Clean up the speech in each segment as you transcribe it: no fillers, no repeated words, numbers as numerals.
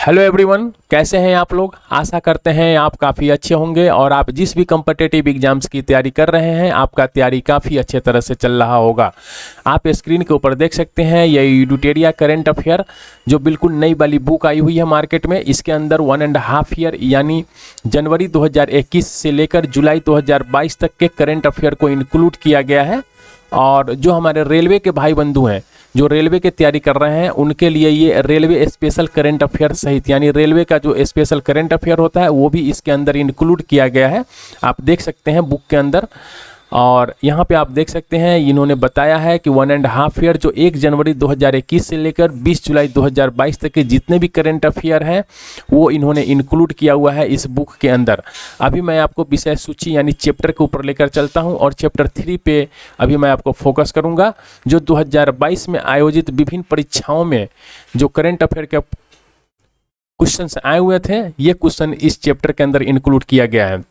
Hello everyone, कैसे हैं आप लोग। आशा करते हैं आप काफ़ी अच्छे होंगे और आप जिस भी कम्पिटिटिव एग्जाम्स की तैयारी कर रहे हैं आपका तैयारी काफ़ी अच्छे तरह से चल रहा होगा। आप स्क्रीन के ऊपर देख सकते हैं ये एडुटेरिया करंट अफेयर जो बिल्कुल नई वाली बुक आई हुई है मार्केट में। इसके अंदर 1.5 ईयर यानी जनवरी 2021 से लेकर जुलाई 2022 तक के करंट अफेयर को इंक्लूड किया गया है। और जो हमारे रेलवे के भाई बंधु हैं जो रेलवे की तैयारी कर रहे हैं उनके लिए ये रेलवे स्पेशल करंट अफेयर सहित यानी रेलवे का जो स्पेशल करंट अफेयर होता है वो भी इसके अंदर इंक्लूड किया गया है। आप देख सकते हैं बुक के अंदर। और यहाँ पे आप देख सकते हैं इन्होंने बताया है कि 1.5 ईयर जो 1 जनवरी 2021 से लेकर 20 जुलाई 2022 तक के जितने भी करंट अफेयर हैं वो इन्होंने इंक्लूड किया हुआ है इस बुक के अंदर। अभी मैं आपको विषय सूची यानी चैप्टर के ऊपर लेकर चलता हूं और चैप्टर 3 पे अभी मैं आपको फोकस करूंगा। जो 2022 में आयोजित विभिन्न परीक्षाओं में जो करंट अफेयर के क्वेश्चन आए हुए थे ये क्वेश्चन इस चैप्टर के अंदर इंक्लूड किया गया है।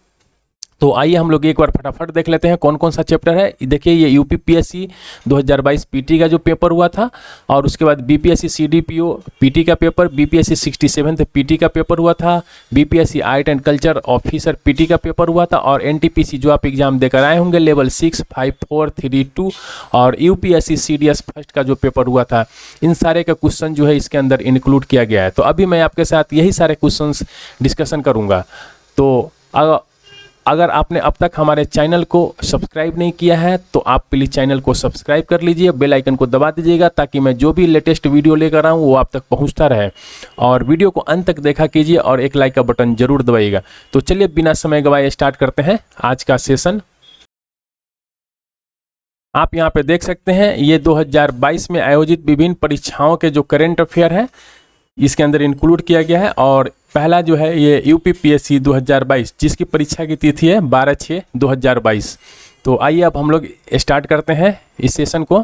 तो आइए हम लोग एक बार फटाफट देख लेते हैं कौन कौन सा चैप्टर है। देखिए ये यूपीपीएससी 2022 पीटी का जो पेपर हुआ था और उसके बाद बीपीएससी सीडीपीओ पीटी का पेपर, बीपीएससी 67 पीटी का पेपर हुआ था, BPSC art and culture officer PT का पेपर हुआ था और एनटीपीसी जो आप एग्जाम देकर आए होंगे लेवल 6, 5, 4, 3, 2 और यूपीएससी सीडीएस फर्स्ट का जो पेपर हुआ था इन सारे का क्वेश्चन जो है इसके अंदर इंक्लूड किया गया है। तो अभी मैं आपके साथ यही सारे क्वेश्चन डिस्कशन करूँगा। तो अगर आपने अब तक हमारे चैनल को सब्सक्राइब नहीं किया है तो आप प्लीज़ चैनल को सब्सक्राइब कर लीजिए, बेल आइकन को दबा दीजिएगा ताकि मैं जो भी लेटेस्ट वीडियो लेकर आऊँ वो आप तक पहुँचता रहे। और वीडियो को अंत तक देखा कीजिए और एक लाइक का बटन जरूर दबाइएगा। तो चलिए बिना समय गवाए स्टार्ट करते हैं आज का सेशन। आप यहाँ पे देख सकते हैं ये 2022 में आयोजित विभिन्न परीक्षाओं के जो करंट अफेयर है इसके अंदर इंक्लूड किया गया है। और पहला जो है ये यूपीपीएससी 2022 जिसकी परीक्षा की तिथि है 12/6/2022। तो आइए अब हम लोग स्टार्ट करते हैं इस सेशन को।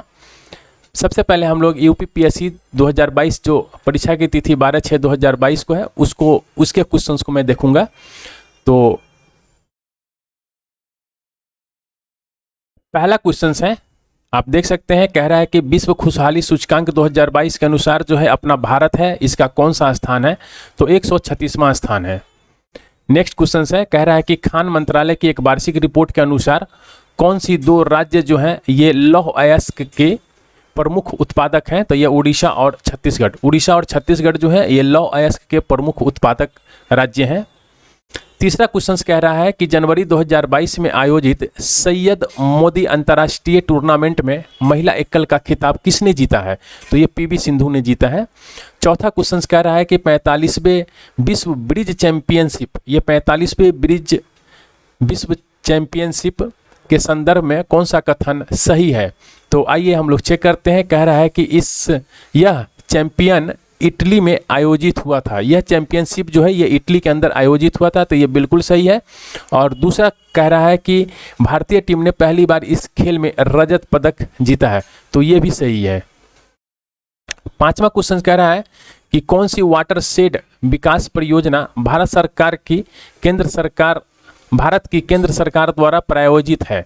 सबसे पहले हम लोग यूपीपीएससी 2022 जो परीक्षा की तिथि 12/6/2022 को है उसके क्वेश्चंस को मैं देखूंगा। तो पहला क्वेश्चन है, आप देख सकते हैं कह रहा है कि विश्व खुशहाली सूचकांक 2022 के अनुसार जो है अपना भारत है इसका कौन सा स्थान है। तो 136वां स्थान है। नेक्स्ट क्वेश्चन है, कह रहा है कि खान मंत्रालय की एक वार्षिक रिपोर्ट के अनुसार कौन सी 2 राज्य जो हैं ये लौह अयस्क के प्रमुख उत्पादक हैं। तो ये उड़ीसा और छत्तीसगढ़। उड़ीसा और छत्तीसगढ़ जो है ये लौह अयस्क के प्रमुख उत्पादक राज्य हैं। तीसरा क्वेश्चन कह रहा है कि जनवरी 2022 में आयोजित सैयद मोदी अंतर्राष्ट्रीय टूर्नामेंट में महिला एकल का खिताब किसने जीता है। तो ये पीवी सिंधु ने जीता है। चौथा क्वेश्चन कह रहा है कि 45वें विश्व ब्रिज चैंपियनशिप ये 45वें ब्रिज विश्व चैंपियनशिप के संदर्भ में कौन सा कथन सही है। तो आइए हम लोग चेक करते हैं। कह रहा है कि यह चैंपियन इटली में आयोजित हुआ था। यह चैंपियनशिप जो है ये इटली के अंदर आयोजित हुआ था। तो ये बिल्कुल सही है। और दूसरा कह रहा है कि भारतीय टीम ने पहली बार इस खेल में रजत पदक जीता है। तो ये भी सही है। पांचवा क्वेश्चन कह रहा है कि कौन सी वाटर शेड विकास परियोजना भारत की केंद्र सरकार द्वारा प्रायोजित है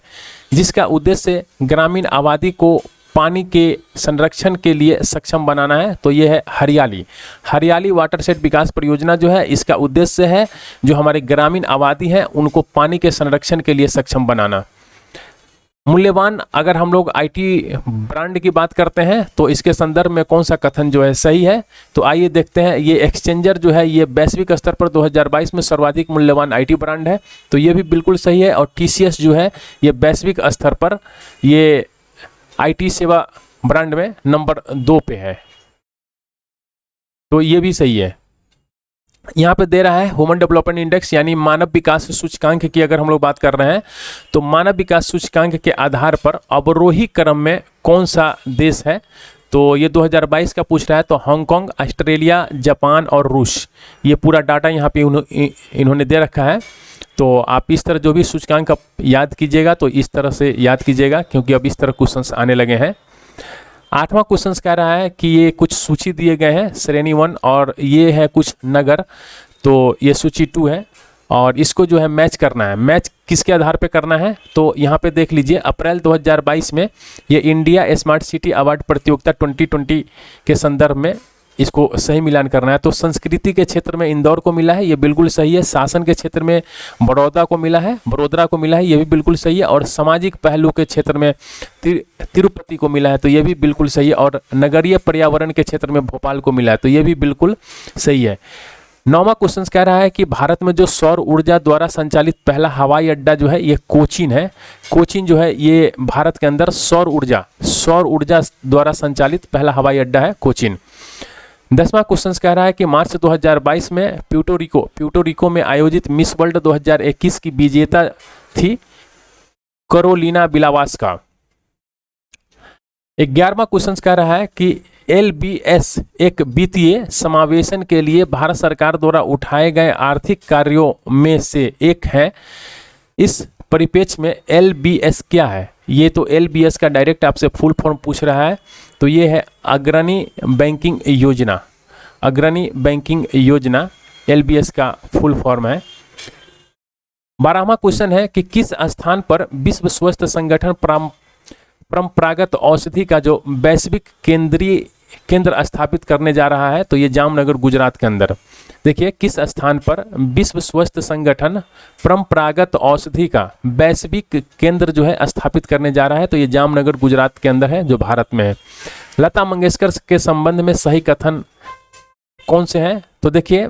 जिसका उद्देश्य ग्रामीण आबादी को पानी के संरक्षण के लिए सक्षम बनाना है। तो ये है हरियाली वाटरशेड विकास परियोजना जो है इसका उद्देश्य है जो हमारे ग्रामीण आबादी है उनको पानी के संरक्षण के लिए सक्षम बनाना। मूल्यवान अगर हम लोग आईटी ब्रांड की बात करते हैं तो इसके संदर्भ में कौन सा कथन जो है सही है। तो आइए देखते हैं। ये एक्सचेंजर जो है ये वैश्विक स्तर पर 2022 में सर्वाधिक मूल्यवान आईटी ब्रांड है। तो ये भी बिल्कुल सही है। और टीसीएस जो है ये वैश्विक स्तर पर ये आईटी सेवा ब्रांड में नंबर 2 पे है। तो ये भी सही है। यहाँ पे दे रहा है ह्यूमन डेवलपमेंट इंडेक्स यानी मानव विकास सूचकांक की अगर हम लोग बात कर रहे हैं तो मानव विकास सूचकांक के आधार पर अवरोही क्रम में कौन सा देश है। तो ये 2022 का पूछ रहा है। तो हांगकांग, ऑस्ट्रेलिया, जापान और रूस ये पूरा डाटा यहाँ पे इन्होंने दे रखा है। तो आप इस तरह जो भी सूचकांक आप याद कीजिएगा तो इस तरह से याद कीजिएगा क्योंकि अब इस तरह क्वेश्चंस आने लगे हैं। 8वां क्वेश्चन कह रहा है कि ये कुछ सूची दिए गए हैं श्रेणी 1 और ये है कुछ नगर। तो ये सूची 2 है और इसको जो है मैच करना है। मैच किसके आधार पे करना है। तो यहाँ पे देख लीजिए अप्रैल 2022 में ये इंडिया स्मार्ट सिटी अवार्ड प्रतियोगिता 2020 के संदर्भ में इसको सही मिलान करना है। तो संस्कृति के क्षेत्र में इंदौर को मिला है, ये बिल्कुल सही है। शासन के क्षेत्र में बड़ौदा को मिला है, वडोदरा को मिला है, ये भी बिल्कुल सही है। और सामाजिक पहलू के क्षेत्र में तिरुपति को मिला है, तो ये भी बिल्कुल सही है। और नगरीय पर्यावरण के क्षेत्र में भोपाल को मिला है, तो ये भी बिल्कुल सही है। 9वां क्वेश्चन कह रहा है कि भारत में जो सौर ऊर्जा द्वारा संचालित पहला हवाई अड्डा जो है ये कोचीन है। कोचीन जो है ये भारत के अंदर सौर ऊर्जा द्वारा संचालित पहला हवाई अड्डा है कोचीन। 10वां क्वेश्चन कह रहा है कि मार्च 2022 में प्यूर्टो रिको में आयोजित मिस वर्ल्ड 2021 की विजेता थी कैरोलिना बिलावास्का। 11वां क्वेश्चन कह रहा है कि LBS एक वित्तीय समावेशन के लिए भारत सरकार द्वारा उठाए गए आर्थिक कार्यों में से एक है। इस परिप्रेक्ष्य में LBS क्या है? ये तो LBS का डायरेक्ट आपसे फुल फॉर्म पूछ रहा है, तो ये है अग्रणी बैंकिंग योजना। अग्रणी बैंकिंग योजना LBS का फुल फॉर्म है। 12वां क्वेश्चन है कि किस स्थान पर विश्व स्वास्थ्य संगठन परंपरागत औषधि का जो वैश्विक केंद्र स्थापित करने जा रहा है? तो ये जामनगर गुजरात के अंदर। देखिए किस स्थान पर विश्व स्वास्थ्य संगठन परंपरागत औषधि का वैश्विक केंद्र जो है स्थापित करने जा रहा है? तो ये जामनगर गुजरात के अंदर है, जो भारत में है। लता मंगेशकर के संबंध में सही कथन कौन से हैं? तो देखिए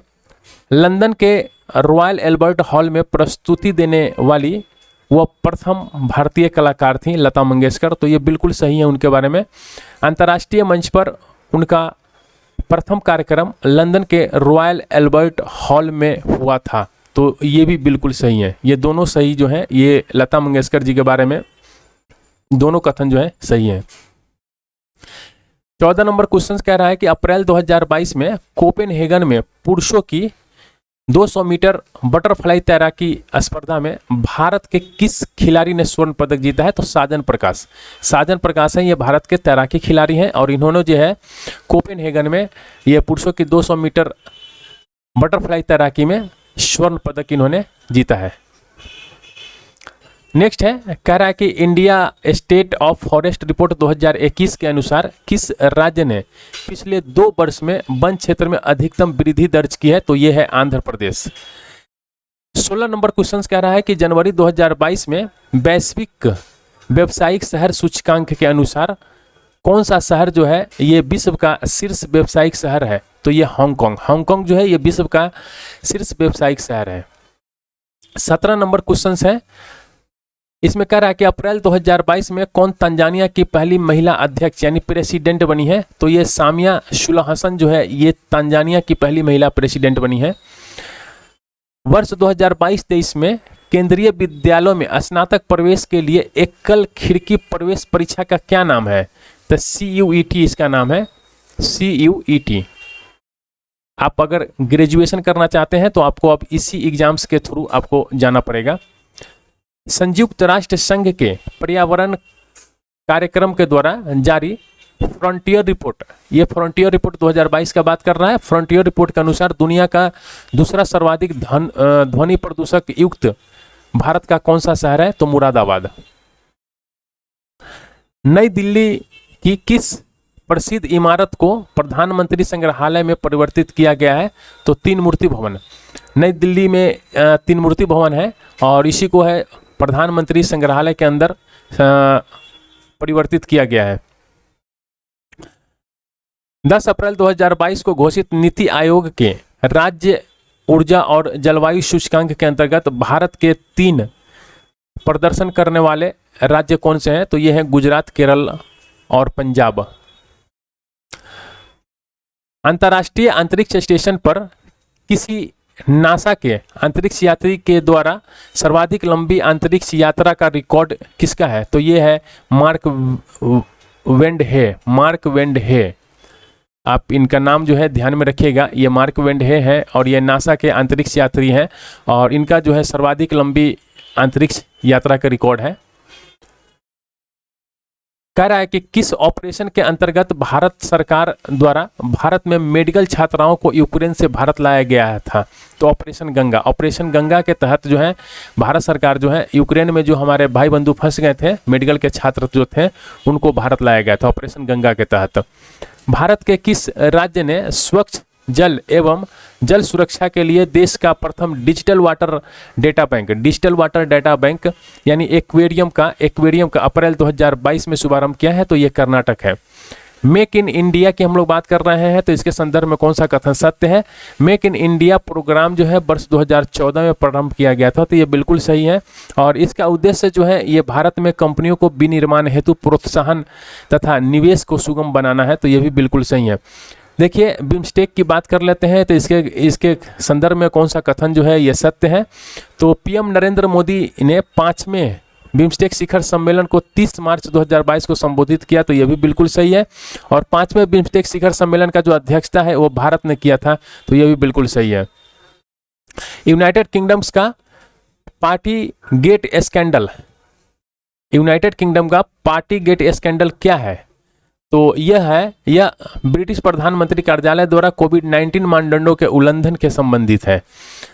लंदन के रॉयल एल्बर्ट हॉल में प्रस्तुति देने वाली वो प्रथम भारतीय कलाकार थी लता मंगेशकर, तो ये बिल्कुल सही है उनके बारे में। अंतर्राष्ट्रीय मंच पर उनका प्रथम कार्यक्रम लंदन के रॉयल एल्बर्ट हॉल में हुआ था, तो ये भी बिल्कुल सही है। ये दोनों सही जो हैं, ये लता मंगेशकर जी के बारे में दोनों कथन जो है सही है। 14 नंबर क्वेश्चन कह रहा है कि अप्रैल 2022 में कोपेनहेगन में पुरुषों की 200 मीटर बटरफ्लाई तैराकी स्पर्धा में भारत के किस खिलाड़ी ने स्वर्ण पदक जीता है? तो साजन प्रकाश है, ये भारत के तैराकी खिलाड़ी हैं और इन्होंने जो है कोपेनहेगन में ये पुरुषों की 200 मीटर बटरफ्लाई तैराकी में स्वर्ण पदक इन्होंने जीता है। नेक्स्ट है, कह रहा है कि India state of forest report 2021 के अनुसार किस राज्य ने पिछले 2 वर्ष में वन क्षेत्र में अधिकतम वृद्धि दर्ज की है? तो ये है आंध्र प्रदेश। 16 नंबर क्वेश्चन कह रहा है कि जनवरी 2022 में वैश्विक व्यावसायिक शहर सूचकांक के अनुसार कौन सा शहर जो है ये विश्व का शीर्ष व्यावसायिक शहर है? तो ये हांगकांग जो है ये विश्व का शीर्ष व्यावसायिक शहर है। 17 नंबर क्वेश्चन है, इसमें कह रहा है कि अप्रैल 2022 में कौन तंजानिया की पहली महिला अध्यक्ष यानी प्रेसिडेंट बनी है? तो ये सामिया सुलूहु हसन जो है ये तंजानिया की पहली महिला प्रेसिडेंट बनी है। वर्ष 2022-23 में केंद्रीय विद्यालयों में स्नातक प्रवेश के लिए एकल खिड़की प्रवेश परीक्षा का क्या नाम है? तो CUET इसका नाम है, CUET। आप अगर ग्रेजुएशन करना चाहते हैं तो आपको अब इसी एग्जाम्स के थ्रू आपको जाना पड़ेगा। संयुक्त राष्ट्र संघ के पर्यावरण कार्यक्रम के द्वारा जारी फ्रंटियर रिपोर्ट, ये फ्रंटियर रिपोर्ट 2022 का बात कर रहा है। फ्रंटियर रिपोर्ट के अनुसार दुनिया का दूसरा सर्वाधिक ध्वनि प्रदूषक युक्त भारत का कौन सा शहर है? तो मुरादाबाद। नई दिल्ली की किस प्रसिद्ध इमारत को प्रधानमंत्री संग्रहालय में परिवर्तित किया गया है? तो 3 मूर्ति भवन। नई दिल्ली में 3 मूर्ति भवन है और इसी को है प्रधानमंत्री संग्रहालय के अंदर परिवर्तित किया गया है। 10 अप्रैल 2022 को घोषित नीति आयोग के राज्य ऊर्जा और जलवायु सूचकांक के अंतर्गत भारत के 3 प्रदर्शन करने वाले राज्य कौन से हैं? तो ये हैं गुजरात, केरल और पंजाब। अंतर्राष्ट्रीय अंतरिक्ष स्टेशन पर किसी नासा के अंतरिक्ष यात्री के द्वारा सर्वाधिक लंबी अंतरिक्ष यात्रा का रिकॉर्ड किसका है? तो ये है मार्क वेंडहे। आप इनका नाम जो है ध्यान में रखिएगा, ये मार्क वेंडहे है और ये नासा के अंतरिक्ष यात्री हैं और इनका जो है सर्वाधिक लंबी अंतरिक्ष यात्रा का रिकॉर्ड है। कह रहा है कि किस ऑपरेशन के अंतर्गत भारत सरकार द्वारा भारत में मेडिकल छात्राओं को यूक्रेन से भारत लाया गया था? तो ऑपरेशन गंगा के तहत जो है भारत सरकार जो है यूक्रेन में जो हमारे भाई बंधु फंस गए थे, मेडिकल के छात्र जो थे, उनको भारत लाया गया था ऑपरेशन गंगा के तहत। भारत के किस राज्य ने स्वच्छ जल एवं जल सुरक्षा के लिए देश का प्रथम डिजिटल वाटर डेटा बैंक यानी एक्वेरियम का अप्रैल 2022 में शुभारंभ किया है? तो ये कर्नाटक है। मेक इन इंडिया की हम लोग बात कर रहे हैं, तो इसके संदर्भ में कौन सा कथन सत्य है? मेक इन इंडिया प्रोग्राम जो है वर्ष 2014 में प्रारंभ किया गया था, तो ये बिल्कुल सही है। और इसका उद्देश्य जो है ये भारत में कंपनियों को विनिर्माण हेतु प्रोत्साहन तथा निवेश को सुगम बनाना है, तो ये भी बिल्कुल सही है। देखिए बिम्स्टेक की बात कर लेते हैं, तो इसके संदर्भ में कौन सा कथन जो है ये सत्य है? तो पीएम नरेंद्र मोदी ने 5वें बिम्स्टेक शिखर सम्मेलन को 30 मार्च 2022 को संबोधित किया, तो यह भी बिल्कुल सही है। और 5वें बिम्स्टेक शिखर सम्मेलन का जो अध्यक्षता है वो भारत ने किया था, तो यह भी बिल्कुल सही है। यूनाइटेड किंगडम का पार्टी गेट स्कैंडल क्या है? तो यह ब्रिटिश प्रधानमंत्री कार्यालय द्वारा कोविड-19 मानदंडों के उल्लंघन के संबंधित है।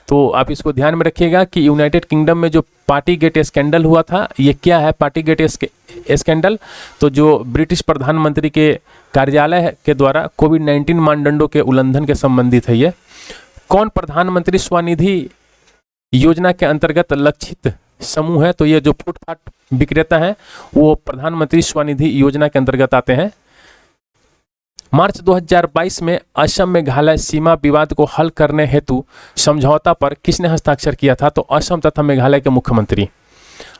तो आप इसको ध्यान में रखिएगा कि यूनाइटेड किंगडम में जो पार्टी गेट स्कैंडल हुआ था, ये क्या है पार्टी गेट स्कैंडल? तो जो ब्रिटिश प्रधानमंत्री के कार्यालय के द्वारा कोविड-19 मानदंडों के उल्लंघन के संबंधित है ये। कौन प्रधानमंत्री स्वनिधि योजना के अंतर्गत लक्षित समूह है? तो ये जो फुटपाथ विक्रेता हैं वो प्रधानमंत्री स्वनिधि योजना के अंतर्गत आते हैं। मार्च 2022 में असम मेघालय सीमा विवाद को हल करने हेतु समझौता पर किसने हस्ताक्षर किया था? तो असम तथा मेघालय के मुख्यमंत्री।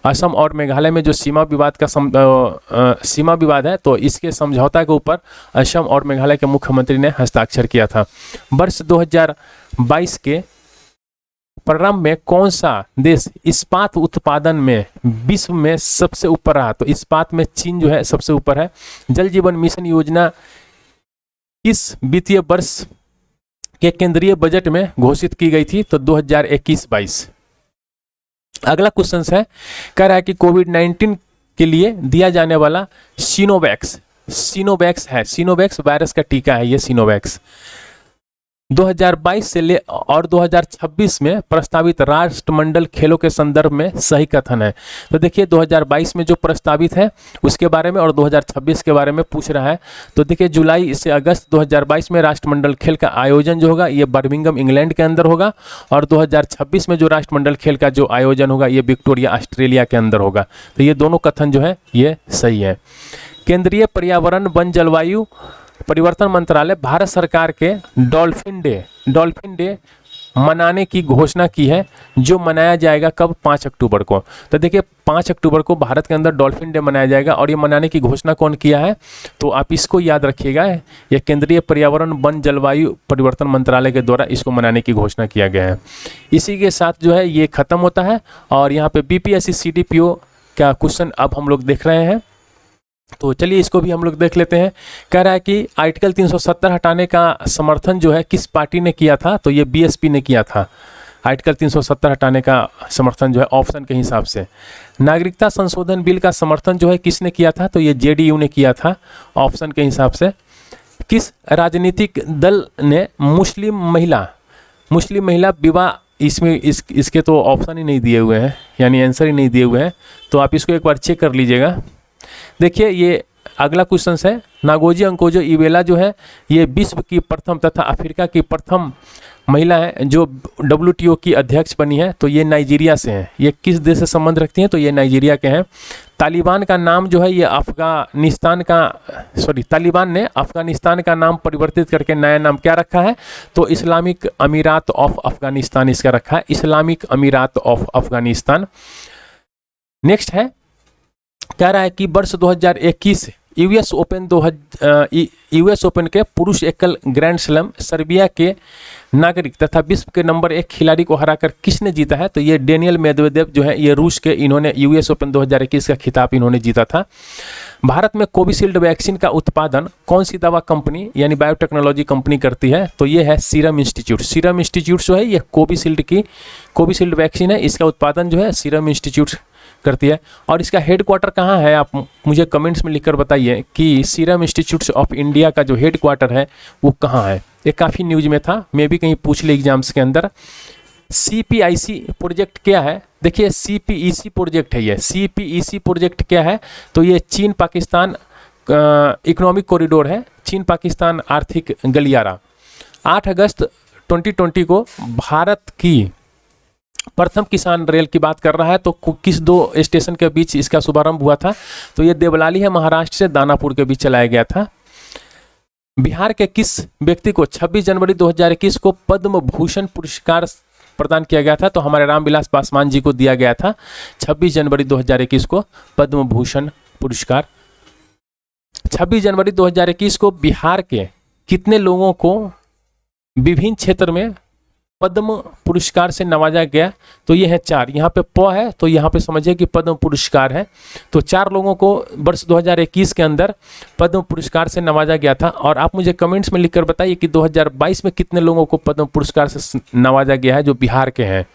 असम और मेघालय में जो सीमा विवाद है, तो इसके समझौता के ऊपर असम और मेघालय के मुख्यमंत्री ने हस्ताक्षर किया था। वर्ष 2022 के प्रारंभ में कौन सा देश इस्पात उत्पादन में विश्व में सबसे ऊपर रहा? तो इस्पात में चीन जो है सबसे ऊपर है। जल जीवन मिशन योजना किस वित्तीय वर्ष के केंद्रीय बजट में घोषित की गई थी? तो 2021-22। अगला क्वेश्चन है, कह रहा है कि कोविड-19 के लिए दिया जाने वाला सिनोवैक्स वायरस का टीका है ये सिनोवैक्स। 2022 से ले और 2026 में प्रस्तावित राष्ट्रमंडल खेलों के संदर्भ में सही कथन है। तो देखिए 2022 में जो प्रस्तावित है उसके बारे में और 2026 के बारे में पूछ रहा है। तो देखिए जुलाई से अगस्त 2022 में राष्ट्रमंडल खेल का आयोजन जो होगा ये बर्मिंघम इंग्लैंड के अंदर होगा, और 2026 में जो राष्ट्रमंडल खेल का जो आयोजन होगा ये विक्टोरिया ऑस्ट्रेलिया के अंदर होगा। तो ये दोनों कथन जो है ये सही है। केंद्रीय पर्यावरण वन जलवायु परिवर्तन मंत्रालय भारत सरकार के डॉल्फिन डे मनाने की घोषणा की है, जो मनाया जाएगा कब? 5 अक्टूबर को। तो देखिए 5 अक्टूबर को भारत के अंदर डॉल्फिन डे मनाया जाएगा, और ये मनाने की घोषणा कौन किया है? तो आप इसको याद रखिएगा, ये केंद्रीय पर्यावरण वन जलवायु परिवर्तन मंत्रालय के द्वारा इसको मनाने की घोषणा किया गया है। इसी के साथ जो है ये खत्म होता है, और यहाँ पे बीपीएससी सीडीपीओ का क्वेश्चन अब हम लोग देख रहे हैं। तो चलिए इसको भी हम लोग देख लेते हैं। कह रहा है कि आर्टिकल 370 हटाने का समर्थन जो है किस पार्टी ने किया था? तो ये बीएसपी ने किया था। आर्टिकल 370 हटाने का समर्थन जो है ऑप्शन के हिसाब से। नागरिकता संशोधन बिल का समर्थन जो है किसने किया था? तो ये जेडीयू ने किया था ऑप्शन के हिसाब से। किस राजनीतिक दल ने मुस्लिम महिला विवाह, इसमें इसके तो ऑप्शन ही नहीं दिए हुए हैं, यानी आंसर ही नहीं दिए हुए हैं, तो आप इसको एक बार चेक कर लीजिएगा। देखिए ये अगला क्वेश्चन है, नागोजी अंकोजो इवेला जो है ये विश्व की प्रथम तथा अफ्रीका की प्रथम महिला है जो WTO की अध्यक्ष बनी है। तो ये नाइजीरिया से हैं। ये किस देश से संबंध रखती हैं? तो ये नाइजीरिया के हैं। तालिबान का नाम जो है ये तालिबान ने अफगानिस्तान का नाम परिवर्तित करके नया नाम क्या रखा है? तो इस्लामिक अमीरात ऑफ अफगानिस्तान इसका रखा है, इस्लामिक अमीरात ऑफ अफगानिस्तान। नेक्स्ट है, कह रहा है कि वर्ष 2021 यूएस ओपन के पुरुष एकल ग्रैंड स्लैम सर्बिया के नागरिक तथा विश्व के नंबर 1 खिलाड़ी को हराकर किसने जीता है? तो ये डेनियल मेदवेदेव जो है ये रूस के, इन्होंने यूएस ओपन 2021 का खिताब इन्होंने जीता था। भारत में कोविशील्ड वैक्सीन का उत्पादन कौन सी दवा कंपनी यानी बायोटेक्नोलॉजी कंपनी करती है? तो ये है सीरम इंस्टीट्यूट। सीरम इंस्टीट्यूट जो है ये कोविशील्ड वैक्सीन है, इसका उत्पादन जो है सीरम इंस्टीट्यूट करती है। और इसका हेडक्वार्टर कहाँ है? आप मुझे कमेंट्स में लिखकर बताइए कि सीरम इंस्टीट्यूट ऑफ इंडिया का जो हेडक्वार्टर है वो कहाँ है। ये काफ़ी न्यूज में था, मैं भी कहीं पूछ ली एग्जाम्स के अंदर। CPEC प्रोजेक्ट क्या है? देखिए CPEC प्रोजेक्ट है ये। CPEC प्रोजेक्ट क्या है? तो ये चीन पाकिस्तान इकोनॉमिक कॉरिडोर है, चीन पाकिस्तान आर्थिक गलियारा। 8 अगस्त 2020 को भारत की प्रथम किसान रेल की बात कर रहा है, तो किस दो स्टेशन के बीच इसका शुभारंभ हुआ था? तो ये देवलाली है महाराष्ट्र से दानापुर के बीच चलाया गया था। बिहार के किस व्यक्ति को 26 जनवरी 2021 को पद्म भूषण पुरस्कार प्रदान किया गया था? तो हमारे रामविलास पासवान जी को दिया गया था 26 जनवरी 2021 को पद्म भूषण पुरस्कार। 26 जनवरी 2021 को बिहार के कितने लोगों को विभिन्न क्षेत्र में पद्म पुरस्कार से नवाजा गया? तो ये है 4। यहाँ पे प है तो यहाँ पे समझिए कि पद्म पुरस्कार है। तो 4 लोगों को वर्ष 2021 के अंदर पद्म पुरस्कार से नवाजा गया था। और आप मुझे कमेंट्स में लिखकर बताइए कि 2022 में कितने लोगों को पद्म पुरस्कार से नवाजा गया है जो बिहार के हैं।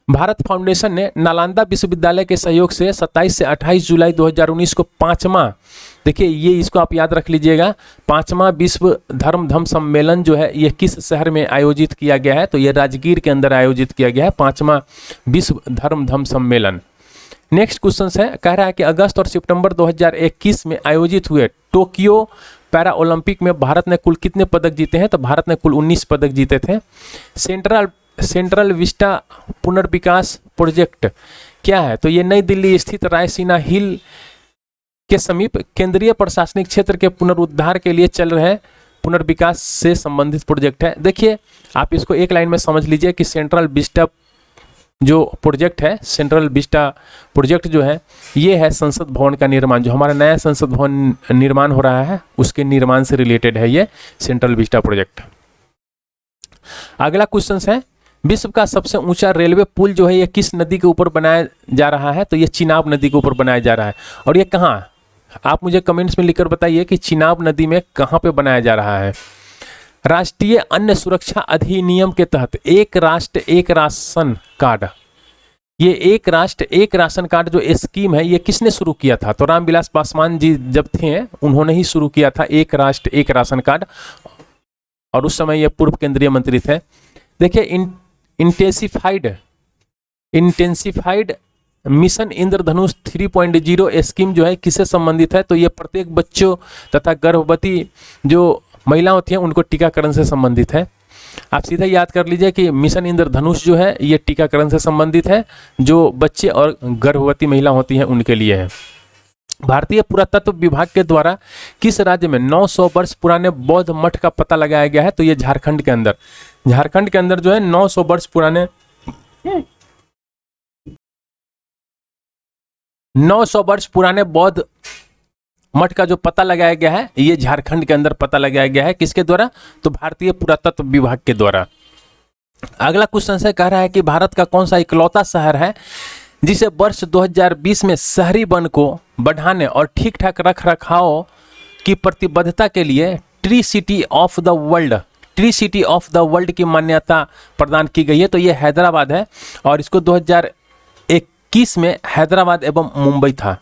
भारत फाउंडेशन ने नालंदा विश्वविद्यालय के सहयोग से 27 से 28 जुलाई 2019 को 5वां, देखिए ये इसको आप याद रख लीजिएगा, 5वां विश्व धर्म सम्मेलन जो है ये किस शहर में आयोजित किया गया है? तो ये राजगीर के अंदर आयोजित किया गया है 5वां विश्व धर्म सम्मेलन। नेक्स्ट क्वेश्चन है, कह रहा है कि अगस्त और सितंबर 2021 में आयोजित हुए टोक्यो पैरा ओलंपिक में भारत ने कुल कितने पदक जीते हैं? तो भारत ने कुल 19 पदक जीते थे। सेंट्रल विस्टा पुनर्विकास प्रोजेक्ट क्या है? तो ये नई दिल्ली स्थित रायसीना हिल के समीप केंद्रीय प्रशासनिक क्षेत्र के पुनरुद्धार के लिए चल रहे पुनर्विकास से संबंधित प्रोजेक्ट है। देखिए आप इसको एक लाइन में समझ लीजिए कि सेंट्रल विस्टा जो प्रोजेक्ट है, सेंट्रल विस्टा प्रोजेक्ट जो है ये है संसद भवन का निर्माण, जो हमारा नया संसद भवन निर्माण हो रहा है उसके निर्माण से रिलेटेड है ये सेंट्रल विस्टा प्रोजेक्ट। अगला क्वेश्चन है, विश्व का सबसे ऊंचा रेलवे पुल जो है ये किस नदी के ऊपर बनाया जा रहा है? तो ये चिनाब नदी के ऊपर बनाया जा रहा है। और ये कहाँ? आप मुझे कमेंट्स में लिखकर बताइए कि चिनाब नदी में कहाँ पे बनाया जा रहा है। राष्ट्रीय अन्न सुरक्षा अधिनियम के तहत एक राष्ट्र एक राशन कार्ड, ये एक राष्ट्र एक राशन कार्ड जो स्कीम है ये किसने शुरू किया था? तो रामविलास पासवान जी जब थे उन्होंने ही शुरू किया था एक राष्ट्र एक राशन कार्ड, और उस समय ये पूर्व केंद्रीय मंत्री थे। देखिए इंटेंसिफाइड मिशन इंद्रधनुष 3.0 स्कीम जो है किससे संबंधित है? तो ये प्रत्येक बच्चों तथा गर्भवती जो महिला होती हैं उनको टीकाकरण से संबंधित है। आप सीधा याद कर लीजिए कि मिशन इंद्रधनुष जो है ये टीकाकरण से संबंधित है, जो बच्चे और गर्भवती महिला होती हैं उनके लिए है। भारतीय पुरातत्व विभाग के द्वारा किस राज्य में 900 वर्ष पुराने बौद्ध मठ का पता लगाया गया है? तो ये झारखंड के अंदर जो है 900 वर्ष पुराने 900 वर्ष पुराने बौद्ध मठ का जो पता लगाया गया है ये झारखंड के अंदर पता लगाया गया है। किसके द्वारा? तो भारतीय पुरातत्व विभाग के द्वारा। अगला क्वेश्चन से कह रहा है कि भारत का कौन सा इकलौता शहर है जिसे वर्ष 2020 में शहरी वन को बढ़ाने और ठीक ठाक रख रखाव की प्रतिबद्धता के लिए tree city of the world की मान्यता प्रदान की गई है? तो ये हैदराबाद है, और इसको 2021 में हैदराबाद एवं मुंबई था।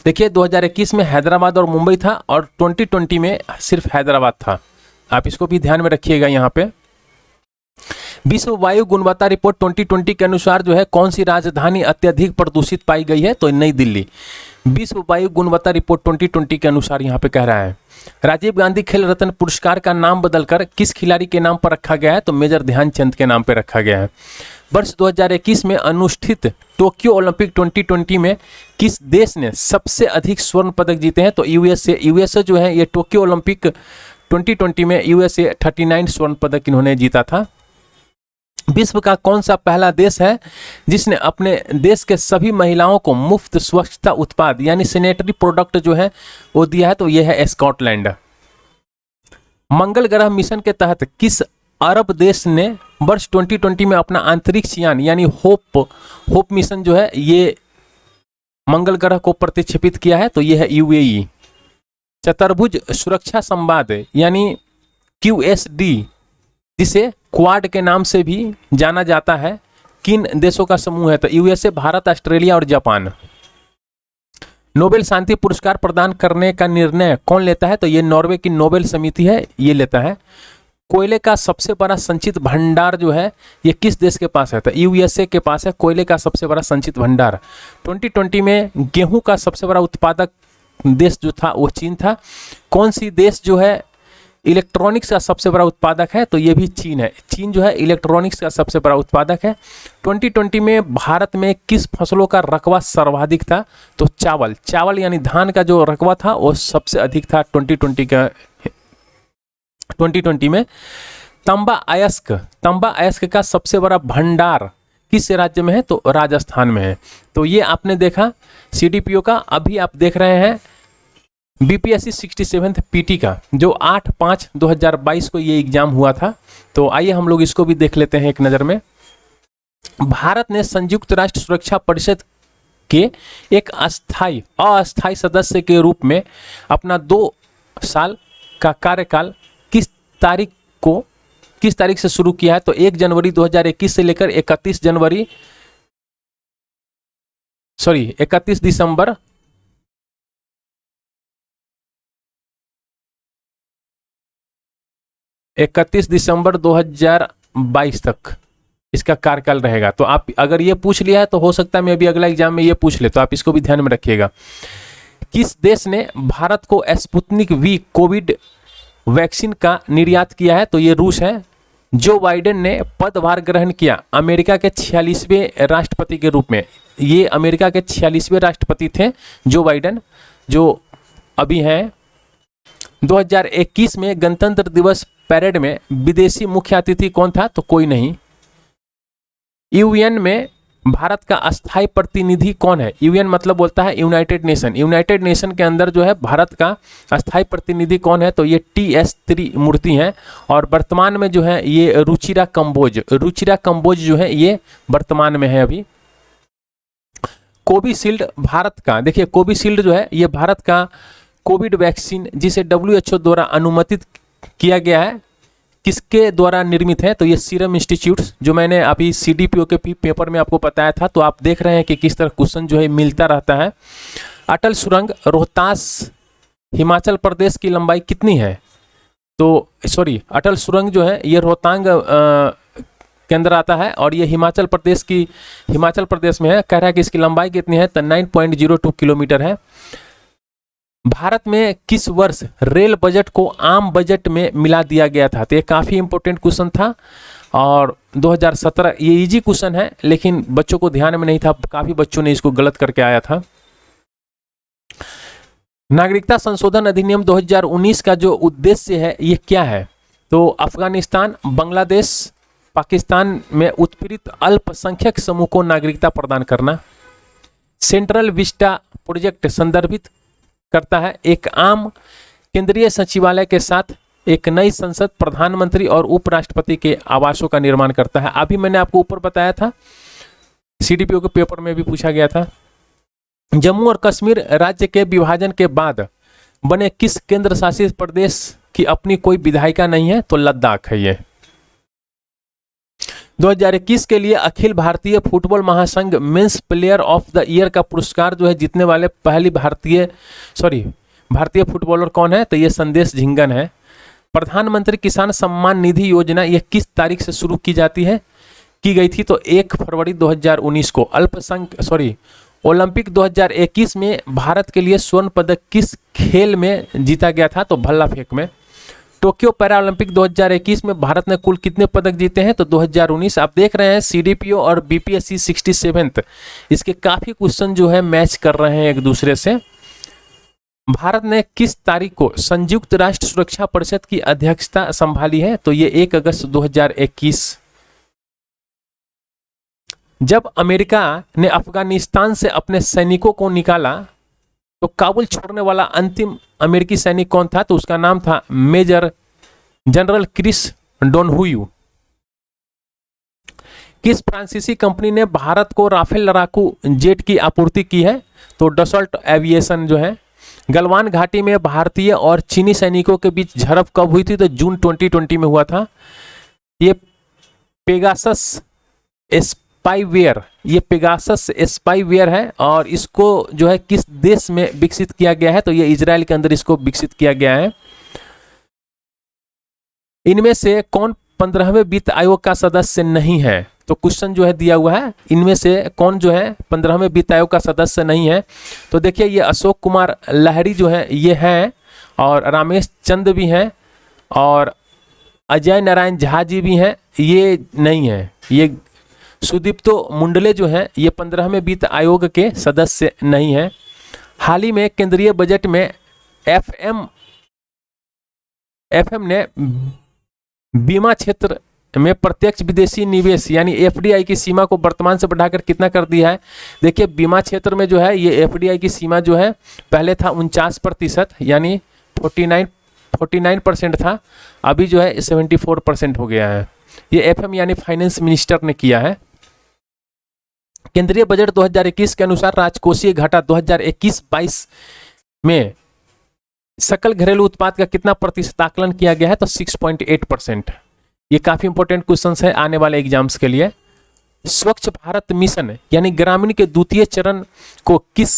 देखिए 2021 में हैदराबाद और मुंबई था, और 2020 में सिर्फ हैदराबाद था। आप इसको भी ध्यान में रखिएगा। यहाँ पे विश्व वायु गुणवत्ता रिपोर्ट 2020 के अनुसार जो है कौन सी राजधानी अत्यधिक प्रदूषित पाई गई है? तो नई दिल्ली। विश्व वायु गुणवत्ता रिपोर्ट 2020 के अनुसार यहाँ पे कह रहा है। राजीव गांधी खेल रत्न पुरस्कार का नाम बदलकर किस खिलाड़ी के नाम पर रखा गया है? तो मेजर ध्यानचंद के नाम पर रखा गया है। वर्ष 2021 में अनुष्ठित टोक्यो ओलंपिक 2020 में किस देश ने सबसे अधिक स्वर्ण पदक जीते हैं? तो यूएसए जो है ये टोक्यो ओलंपिक 2020 में यूएसए 39 स्वर्ण पदक इन्होंने जीता था। विश्व का कौन सा पहला देश है जिसने अपने देश के सभी महिलाओं को मुफ्त स्वच्छता उत्पाद यानी सैनिटरी प्रोडक्ट जो है वो दिया है? तो यह है स्कॉटलैंड। मंगल ग्रह मिशन के तहत किस अरब देश ने वर्ष 2020 में अपना अंतरिक्ष यान यानी होप मिशन जो है ये मंगल ग्रह को प्रतिक्षेपित किया है? तो यह है यूएई। चतुर्भुज सुरक्षा संवाद यानी QSD जिसे क्वाड के नाम से भी जाना जाता है किन देशों का समूह है? तो यूएसए, भारत, ऑस्ट्रेलिया और जापान। नोबेल शांति पुरस्कार प्रदान करने का निर्णय कौन लेता है? तो ये नॉर्वे की नोबेल समिति है ये लेता है। कोयले का सबसे बड़ा संचित भंडार जो है ये किस देश के पास है? तो यूएसए के पास है कोयले का सबसे बड़ा संचित भंडार। 2020 में गेहूं का सबसे बड़ा उत्पादक देश जो था वो चीन था। कौन सी देश जो है इलेक्ट्रॉनिक्स का सबसे बड़ा उत्पादक है? तो ये भी चीन है। चीन जो है इलेक्ट्रॉनिक्स का सबसे बड़ा उत्पादक है। 2020 में भारत में किस फसलों का रकबा सर्वाधिक था? तो चावल। चावल यानी धान का जो रकबा था वो सबसे अधिक था 2020 में। तांबा अयस्क का सबसे बड़ा भंडार किस राज्य में है? तो राजस्थान में है। तो ये आपने देखा सीडीपीओ का। अभी आप देख रहे हैं बीपीएससी 67th पीटी का जो 8/5/2022 को ये एग्जाम हुआ था। तो आइए हम लोग इसको भी देख लेते हैं एक नज़र में। भारत ने संयुक्त राष्ट्र सुरक्षा परिषद के एक अस्थायी सदस्य के रूप में अपना 2 साल का कार्यकाल किस तारीख से शुरू किया है? तो 1 जनवरी 2021 से लेकर 31 दिसंबर 2022 तक इसका कार्यकाल रहेगा। तो आप अगर ये पूछ लिया है तो हो सकता है मैं अभी अगला एग्जाम में ये पूछ ले, तो आप इसको भी ध्यान में रखिएगा। किस देश ने भारत को स्पुतनिक वी कोविड वैक्सीन का निर्यात किया है? तो ये रूस है। जो बाइडेन ने पदभार ग्रहण किया अमेरिका के 46वें राष्ट्रपति के रूप में। ये अमेरिका के 46वें राष्ट्रपति थे जो बाइडेन, जो अभी हैं। 2021 में गणतंत्र दिवस परेड में विदेशी मुख्य अतिथि कौन था? तो कोई नहीं। यूएन में भारत का अस्थायी प्रतिनिधि कौन है? यूएन मतलब बोलता है यूनाइटेड नेशन। यूनाइटेड नेशन के अंदर जो है भारत का अस्थायी प्रतिनिधि कौन है? तो ये TS त्रिमूर्ति हैं। और वर्तमान में जो है ये रुचिरा कंबोज जो है ये वर्तमान में है अभी। कोविशील्ड भारत का, देखिए कोविशील्ड जो है ये भारत का कोविड वैक्सीन जिसे WHO द्वारा अनुमोदित किया गया है, किसके द्वारा निर्मित है? तो ये सीरम इंस्टीट्यूट, जो मैंने अभी सीडीपीओ के पेपर में आपको बताया था। तो आप देख रहे हैं कि किस तरह क्वेश्चन जो है मिलता रहता है। अटल सुरंग रोहतास हिमाचल प्रदेश की लंबाई कितनी है? तो अटल सुरंग जो है ये रोहतांग के अंदर आता है और ये हिमाचल प्रदेश में है। कह रहा है कि इसकी लंबाई कितनी है? तो 9.02 किलोमीटर है। भारत में किस वर्ष रेल बजट को आम बजट में मिला दिया गया था? तो ये काफ़ी इंपॉर्टेंट क्वेश्चन था और 2017, ये इजी क्वेश्चन है लेकिन बच्चों को ध्यान में नहीं था, काफ़ी बच्चों ने इसको गलत करके आया था। नागरिकता संशोधन अधिनियम 2019 का जो उद्देश्य है ये क्या है? तो अफगानिस्तान, बांग्लादेश, पाकिस्तान में उत्पीड़ित अल्पसंख्यक समूह को नागरिकता प्रदान करना। सेंट्रल विस्टा प्रोजेक्ट संदर्भित करता है एक आम केंद्रीय सचिवालय के साथ एक नई संसद, प्रधानमंत्री और उपराष्ट्रपति के आवासों का निर्माण करता है। अभी मैंने आपको ऊपर बताया था, सीडीपीओ के पेपर में भी पूछा गया था। जम्मू और कश्मीर राज्य के विभाजन के बाद बने किस केंद्र शासित प्रदेश की अपनी कोई विधायिका नहीं है? तो लद्दाख है ये। 2021 के लिए अखिल भारतीय फुटबॉल महासंघ men's player of the year का पुरस्कार जो है जीतने वाले पहली भारतीय फुटबॉलर कौन है? तो ये संदेश झिंगन है। प्रधानमंत्री किसान सम्मान निधि योजना ये किस तारीख से शुरू की गई थी? तो 1 फरवरी 2019 को। ओलंपिक 2021 में भारत के लिए स्वर्ण पदक किस खेल में जीता गया था? तो भल्ला फेंक में। टोक्यो पैरा ओलंपिक 2021 में भारत ने कुल कितने पदक जीते हैं? तो 2019। आप देख रहे हैं सीडीपीओ और बीपीएससी 67th इसके काफ़ी क्वेश्चन जो है मैच कर रहे हैं एक दूसरे से। भारत ने किस तारीख को संयुक्त राष्ट्र सुरक्षा परिषद की अध्यक्षता संभाली है? तो ये 1 अगस्त 2021। जब अमेरिका ने अफगानिस्तान से अपने सैनिकों को निकाला तो काबुल छोड़ने वाला अंतिम अमेरिकी सैनिक कौन था? तो उसका नाम था मेजर जनरल क्रिस डोनहुयू। किस फ्रांसीसी कंपनी ने भारत को राफेल लड़ाकू जेट की आपूर्ति की है? तो डसॉल्ट एविएशन जो है। गलवान घाटी में भारतीय और चीनी सैनिकों के बीच झड़प कब हुई थी? तो जून 2020 में हुआ था। ये पेगासस स्पाईवेयर है और इसको जो है किस देश में विकसित किया गया है? तो ये इजराइल के अंदर इसको विकसित किया गया है। इनमें से कौन 15वें वित्त आयोग का सदस्य नहीं है? तो क्वेश्चन जो है दिया हुआ है, इनमें से कौन जो है 15वें वित्त आयोग का सदस्य नहीं है? तो देखिए ये अशोक कुमार लहरी जो है ये हैं, और रामेश चंद भी हैं, और अजय नारायण झा जी भी हैं, ये नहीं है। ये सुदीप्तो मुंडले जो हैं ये 15वें वित्त आयोग के सदस्य नहीं हैं। हाल ही में केंद्रीय बजट में एफएम ने बीमा क्षेत्र में प्रत्यक्ष विदेशी निवेश यानी एफडीआई की सीमा को वर्तमान से बढ़ाकर कितना कर दिया है? देखिए बीमा क्षेत्र में जो है ये एफडीआई की सीमा जो है पहले था 49% यानी 49% था, अभी जो है 74% हो गया है। ये एफएम यानी फाइनेंस मिनिस्टर ने किया है। केंद्रीय बजट 2021 के अनुसार राजकोषीय घाटा 2021-22 में सकल घरेलू उत्पाद का कितना प्रतिशत आकलन किया गया है? तो 6.8%। ये काफी इंपॉर्टेंट क्वेश्चन है आने वाले एग्जाम्स के लिए। स्वच्छ भारत मिशन यानी ग्रामीण के द्वितीय चरण को किस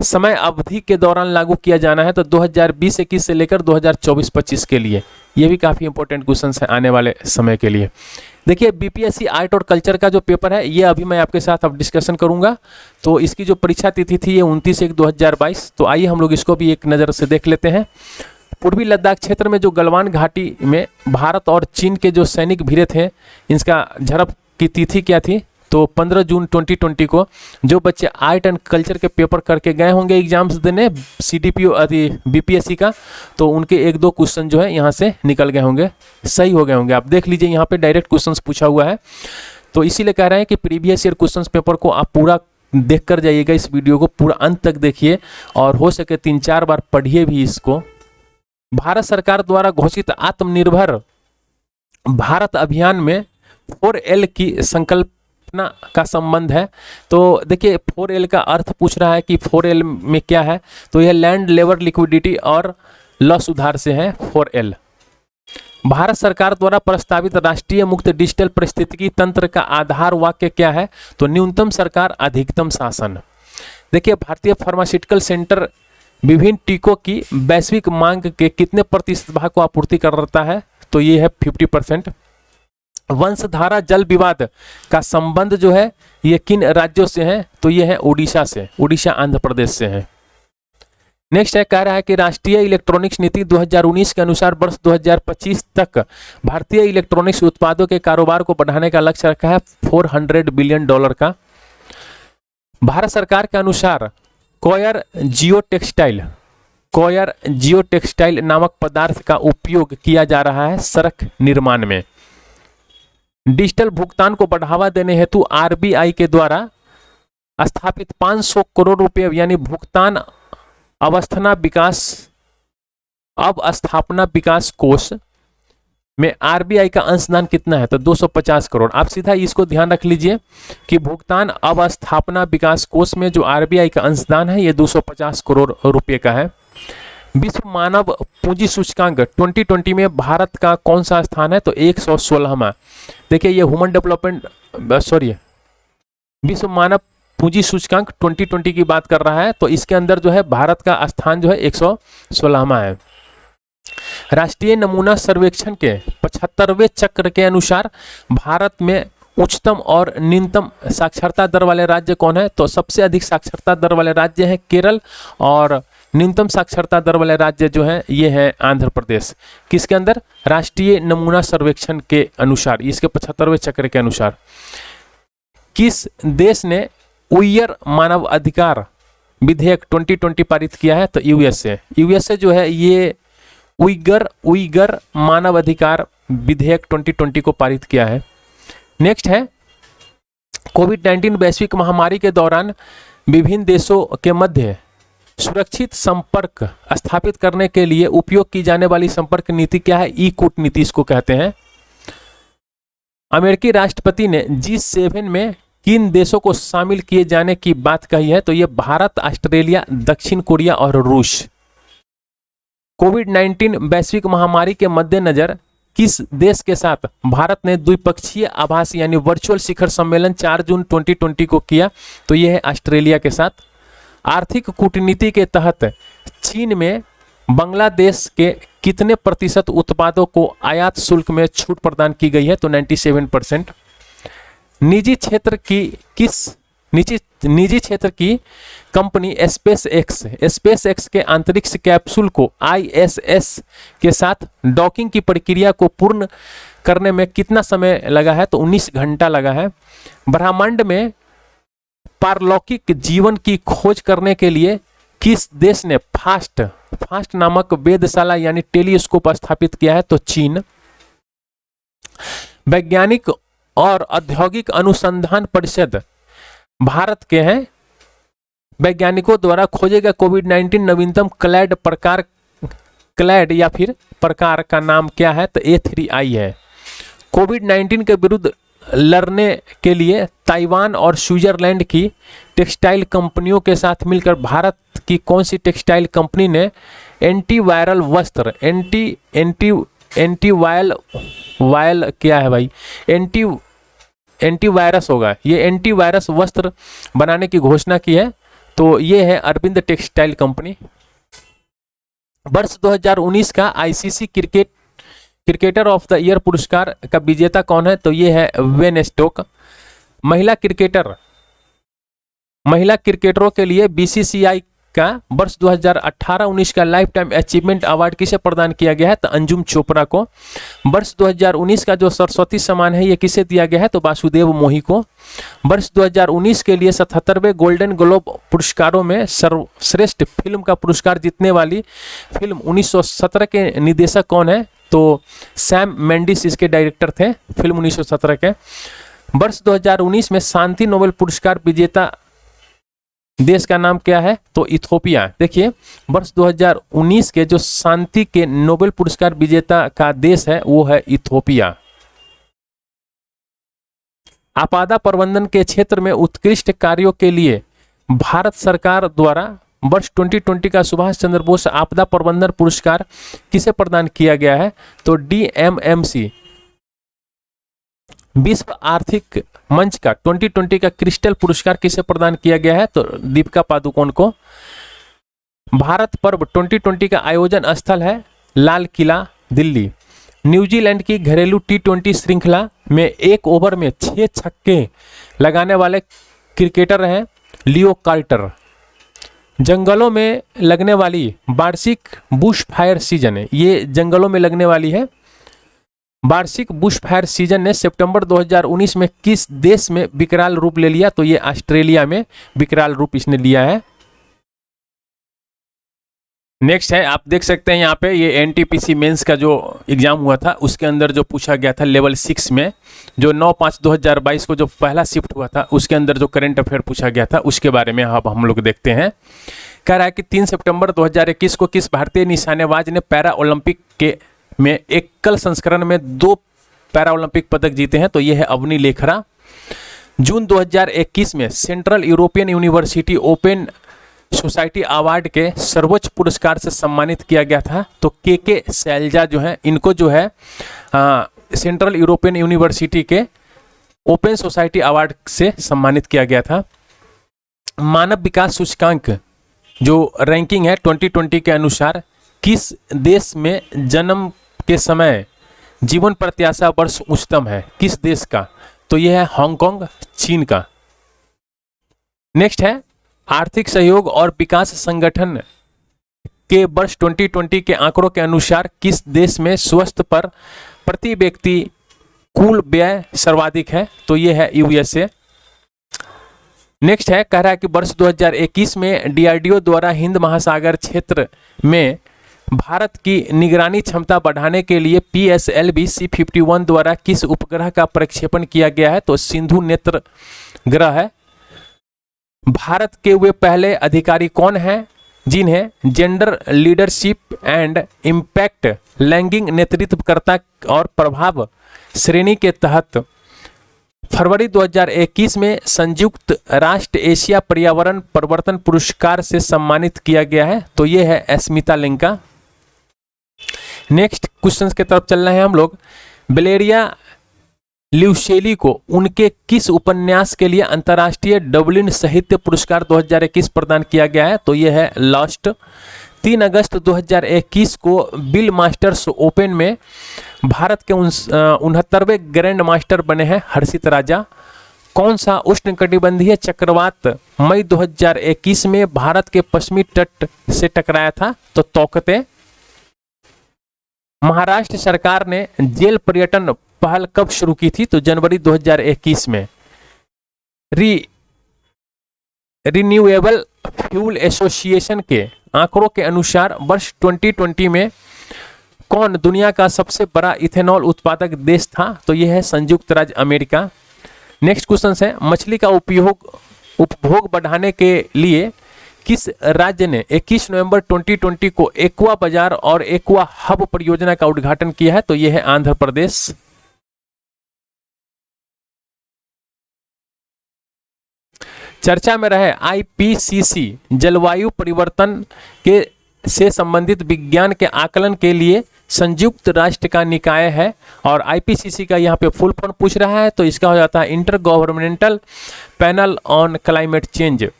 समय अवधि के दौरान लागू किया जाना है? तो 2020-21 से लेकर 2024-25 के लिए। ये भी काफी इंपॉर्टेंट क्वेश्चन है आने वाले समय के लिए। देखिए बीपीएससी आर्ट और कल्चर का जो पेपर है ये अभी मैं आपके साथ अब डिस्कशन करूंगा। तो इसकी जो परीक्षा तिथि थी ये 29/1/2022। तो आइए हम लोग इसको भी एक नज़र से देख लेते हैं। पूर्वी लद्दाख क्षेत्र में जो गलवान घाटी में भारत और चीन के जो सैनिक भिड़े थे, इनका झड़प की तिथि क्या थी? तो 15 जून 2020 को। जो बच्चे आर्ट एंड कल्चर के पेपर करके गए होंगे एग्जाम्स देने सीडीपीओ बीपीएससी का, तो उनके 1-2 क्वेश्चन जो है यहाँ से निकल गए होंगे, सही हो गए होंगे। आप देख लीजिए यहाँ पे डायरेक्ट क्वेश्चंस पूछा हुआ है, तो इसीलिए कह रहे हैं कि प्रीवियस ईयर क्वेश्चंस पेपर को आप पूरा देख कर जाइएगा। इस वीडियो को पूरा अंत तक देखिए और हो सके 3-4 बार पढ़िए भी इसको। भारत सरकार द्वारा घोषित आत्मनिर्भर भारत अभियान में 4L की संकल्पना का संबंध है। तो देखिए 4L का अर्थ पूछ रहा है कि 4L में क्या है? तो यह लैंड, लेबर, लिक्विडिटी और लॉ सुधार से है 4L। भारत सरकार द्वारा प्रस्तावित राष्ट्रीय मुक्त डिजिटल पारिस्थितिकी तंत्र का आधार वाक्य क्या है? तो न्यूनतम सरकार अधिकतम शासन। देखिए भारतीय फार्मास्यूटिकल सेंटर विभिन्न टीकों की वैश्विक मांग के कितने प्रतिशत भाग को आपूर्ति करता है? तो ये है 50%। वंशधारा जल विवाद का संबंध जो है ये किन राज्यों से है? तो ये है उड़ीसा से, उड़ीसा आंध्र प्रदेश से है। नेक्स्ट है, कह रहा है कि राष्ट्रीय इलेक्ट्रॉनिक्स नीति 2019 के अनुसार वर्ष 2025 तक भारतीय इलेक्ट्रॉनिक्स उत्पादों के कारोबार को बढ़ाने का लक्ष्य रखा है $400 बिलियन का। भारत सरकार के अनुसार कोयर जियो टेक्सटाइल नामक पदार्थ का उपयोग किया जा रहा है सड़क निर्माण में। डिजिटल भुगतान को बढ़ावा देने हेतु आरबीआई के द्वारा स्थापित 500 करोड़ रुपए यानी भुगतान अवस्थापना विकास कोष में आरबीआई का अंशदान कितना है? तो 250 करोड़। आप सीधा इसको ध्यान रख लीजिए कि भुगतान अवस्थापना विकास कोष में जो आरबीआई का अंशदान है ये 250 करोड़ रुपए का है। विश्व मानव पूंजी सूचकांक 2020 में भारत का कौन सा स्थान है? तो 116वां। देखिए ये विश्व मानव पूंजी सूचकांक 2020 की बात कर रहा है, तो इसके अंदर जो है भारत का स्थान जो है 116वां है। राष्ट्रीय नमूना सर्वेक्षण के 75वें चक्र के अनुसार भारत में उच्चतम और न्यूनतम साक्षरता दर वाले राज्य कौन है? तो सबसे अधिक साक्षरता दर वाले राज्य है केरल और न्यूनतम साक्षरता दर वाले राज्य जो है ये है आंध्र प्रदेश। किसके अंदर? राष्ट्रीय नमूना सर्वेक्षण के अनुसार, इसके 75वें चक्र के अनुसार। किस देश ने उइगर मानव अधिकार विधेयक 2020 पारित किया है? तो यूएसए जो है ये उइगर मानव अधिकार विधेयक 2020 को पारित किया है। नेक्स्ट है, कोविड-19 वैश्विक महामारी के दौरान विभिन्न देशों के मध्य सुरक्षित संपर्क स्थापित करने के लिए उपयोग की जाने वाली संपर्क नीति क्या है? ई कूटनीति इसको कहते हैं। अमेरिकी राष्ट्रपति ने G7 में किन देशों को शामिल किए जाने की बात कही है? तो ये भारत, ऑस्ट्रेलिया, दक्षिण कोरिया और रूस। कोविड-19 वैश्विक महामारी के मद्देनजर किस देश के साथ भारत ने द्विपक्षीय आभास यानी वर्चुअल शिखर सम्मेलन 4 जून 2020 को किया? तो यह है ऑस्ट्रेलिया के साथ। आर्थिक कूटनीति के तहत चीन में बांग्लादेश के कितने प्रतिशत उत्पादों को आयात शुल्क में छूट प्रदान की गई है? तो 97%। निजी क्षेत्र की कंपनी स्पेस एक्स के अंतरिक्ष कैप्सूल को ISS के साथ डॉकिंग की प्रक्रिया को पूर्ण करने में कितना समय लगा है? तो 19 घंटा लगा है। ब्रह्मांड में पारलौकिक जीवन की खोज करने के लिए किस देश ने फास्ट नामक वेधशाला यानी टेलीस्कोप स्थापित किया है? तो चीन। वैज्ञानिक और औद्योगिक अनुसंधान परिषद भारत के हैं। वैज्ञानिकों द्वारा खोजे गए कोविड-19 नवीनतम क्लैड या फिर प्रकार का नाम क्या है? तो A3i है। कोविड-19 के विरुद्ध लड़ने के लिए ताइवान और स्विट्जरलैंड की टेक्सटाइल कंपनियों के साथ मिलकर भारत की कौन सी टेक्सटाइल कंपनी ने एंटीवायरल वस्त्र वायल क्या है भाई? एंटीवायरस होगा, ये एंटीवायरस वस्त्र बनाने की घोषणा की है। तो ये है अरविंद टेक्सटाइल कंपनी। वर्ष 2019 का ICC cricketer of the year पुरस्कार का विजेता कौन है? तो ये है वेन स्टोक। महिला क्रिकेटरों के लिए BCCI का वर्ष 2018-19 का लाइफ टाइम अचीवमेंट अवार्ड किसे प्रदान किया गया है? तो अंजुम चोपड़ा को। वर्ष 2019 का जो सरस्वती सम्मान है ये किसे दिया गया है? तो वासुदेव मोही को। वर्ष 2019 के लिए 77वें गोल्डन ग्लोब पुरस्कारों में सर्वश्रेष्ठ फिल्म का पुरस्कार जीतने वाली फिल्म 1917 के निर्देशक कौन है? तो सैम मेंडिस इसके डायरेक्टर थे फिल्म 1917 के। वर्ष 2019 में शांति नोबेल पुरस्कार विजेता देश का नाम क्या है? तो इथोपिया। देखिए वर्ष 2019 के जो शांति के नोबेल पुरस्कार विजेता का देश है वो है इथोपिया। आपदा प्रबंधन के क्षेत्र में उत्कृष्ट कार्यों के लिए भारत सरकार द्वारा वर्ष 2020 का सुभाष चंद्र बोस आपदा प्रबंधन पुरस्कार किसे प्रदान किया गया है? तो DMMC। विश्व आर्थिक मंच का 2020 का क्रिस्टल पुरस्कार किसे प्रदान किया गया है? तो दीपिका पादुकोण को। भारत पर्व 2020 का आयोजन स्थल है लाल किला दिल्ली। न्यूजीलैंड की घरेलू T20 श्रृंखला में 1 ओवर में 6 छक्के लगाने वाले क्रिकेटर हैं लियो कार्टर। जंगलों में लगने वाली वार्षिक बुश फायर सीजन है, ये जंगलों में लगने वाली है। वार्षिक बुश फायर सीजन ने सितंबर 2019 में किस देश में विकराल रूप ले लिया? तो ये ऑस्ट्रेलिया में विकराल रूप इसने लिया है। नेक्स्ट है, आप देख सकते हैं यहाँ पे ये NTPC मेंस का जो एग्जाम हुआ था उसके अंदर जो पूछा गया था लेवल 6 में जो 9/5/2022 को जो पहला शिफ्ट हुआ था उसके अंदर जो करंट अफेयर पूछा गया था उसके बारे में अब हम लोग देखते हैं। कह रहा है कि 3 सितंबर 2021 को किस भारतीय निशानेबाज ने पैरा ओलंपिक के में एकल संस्करण में 2 पैरा ओलंपिक पदक जीते हैं? तो ये है अवनी लेखरा। जून 2021 में central European university open society award के सर्वोच्च पुरस्कार से सम्मानित किया गया था। तो के शैलजा जो है इनको जो है सेंट्रल यूरोपियन यूनिवर्सिटी के ओपन सोसाइटी अवार्ड से सम्मानित किया गया था। मानव विकास सूचकांक जो रैंकिंग है 2020 के अनुसार किस देश में जन्म के समय जीवन प्रत्याशा वर्ष उच्चतम है? किस देश का? तो यह है हांगकांग, चीन का। नेक्स्ट है, आर्थिक सहयोग और विकास संगठन के वर्ष 2020 के आंकड़ों के अनुसार किस देश में स्वास्थ्य पर प्रति व्यक्ति कुल व्यय सर्वाधिक है? तो यह है USA। नेक्स्ट है, कह रहा है कि वर्ष 2021 में DRDO द्वारा हिंद महासागर क्षेत्र में भारत की निगरानी क्षमता बढ़ाने के लिए PSLV C-51 द्वारा किस उपग्रह का प्रक्षेपण किया गया है? तो सिंधु नेत्र ग्रह है। भारत के वे पहले अधिकारी कौन हैं जिन्हें जेंडर लीडरशिप एंड इम्पैक्ट लैंगिक नेतृत्वकर्ता और प्रभाव श्रेणी के तहत फरवरी 2021 में संयुक्त राष्ट्र एशिया पर्यावरण परिवर्तन पुरस्कार से सम्मानित किया गया है? तो ये है स्मिता लिंका। नेक्स्ट क्वेश्चंस की तरफ चल रहे हैं हम लोग। वलेरिया ल्यूशेली को उनके किस उपन्यास के लिए अंतर्राष्ट्रीय डबलिन साहित्य पुरस्कार 2021 प्रदान किया गया है? तो यह है लॉस्ट। 3 अगस्त 2021 को बिल मास्टर्स ओपन में भारत के 69वें ग्रैंड मास्टर बने हैं हर्षित राजा। कौन सा उष्णकटिबंधीय चक्रवात मई 2021 में भारत के पश्चिमी तट से टकराया था? तो तौकते। महाराष्ट्र सरकार ने जेल पर्यटन पहल कब शुरू की थी? तो जनवरी 2021 में। रिन्यूएबल फ्यूल एसोसिएशन के आंकड़ों के अनुसार वर्ष 2020 में कौन दुनिया का सबसे बड़ा इथेनॉल उत्पादक देश था? तो यह है संयुक्त राज्य अमेरिका। नेक्स्ट क्वेश्चन है, मछली का उपभोग बढ़ाने के लिए किस राज्य ने 21 नवंबर 2020 को एक्वा बाजार और एक्वा हब परियोजना का उद्घाटन किया है? तो यह है आंध्र प्रदेश। चर्चा में रहे आईपीसीसी जलवायु परिवर्तन के से संबंधित विज्ञान के आकलन के लिए संयुक्त राष्ट्र का निकाय है, और आईपीसीसी का यहाँ पे फुल फॉर्म पूछ रहा है तो इसका हो जाता है inter governmental panel on climate change.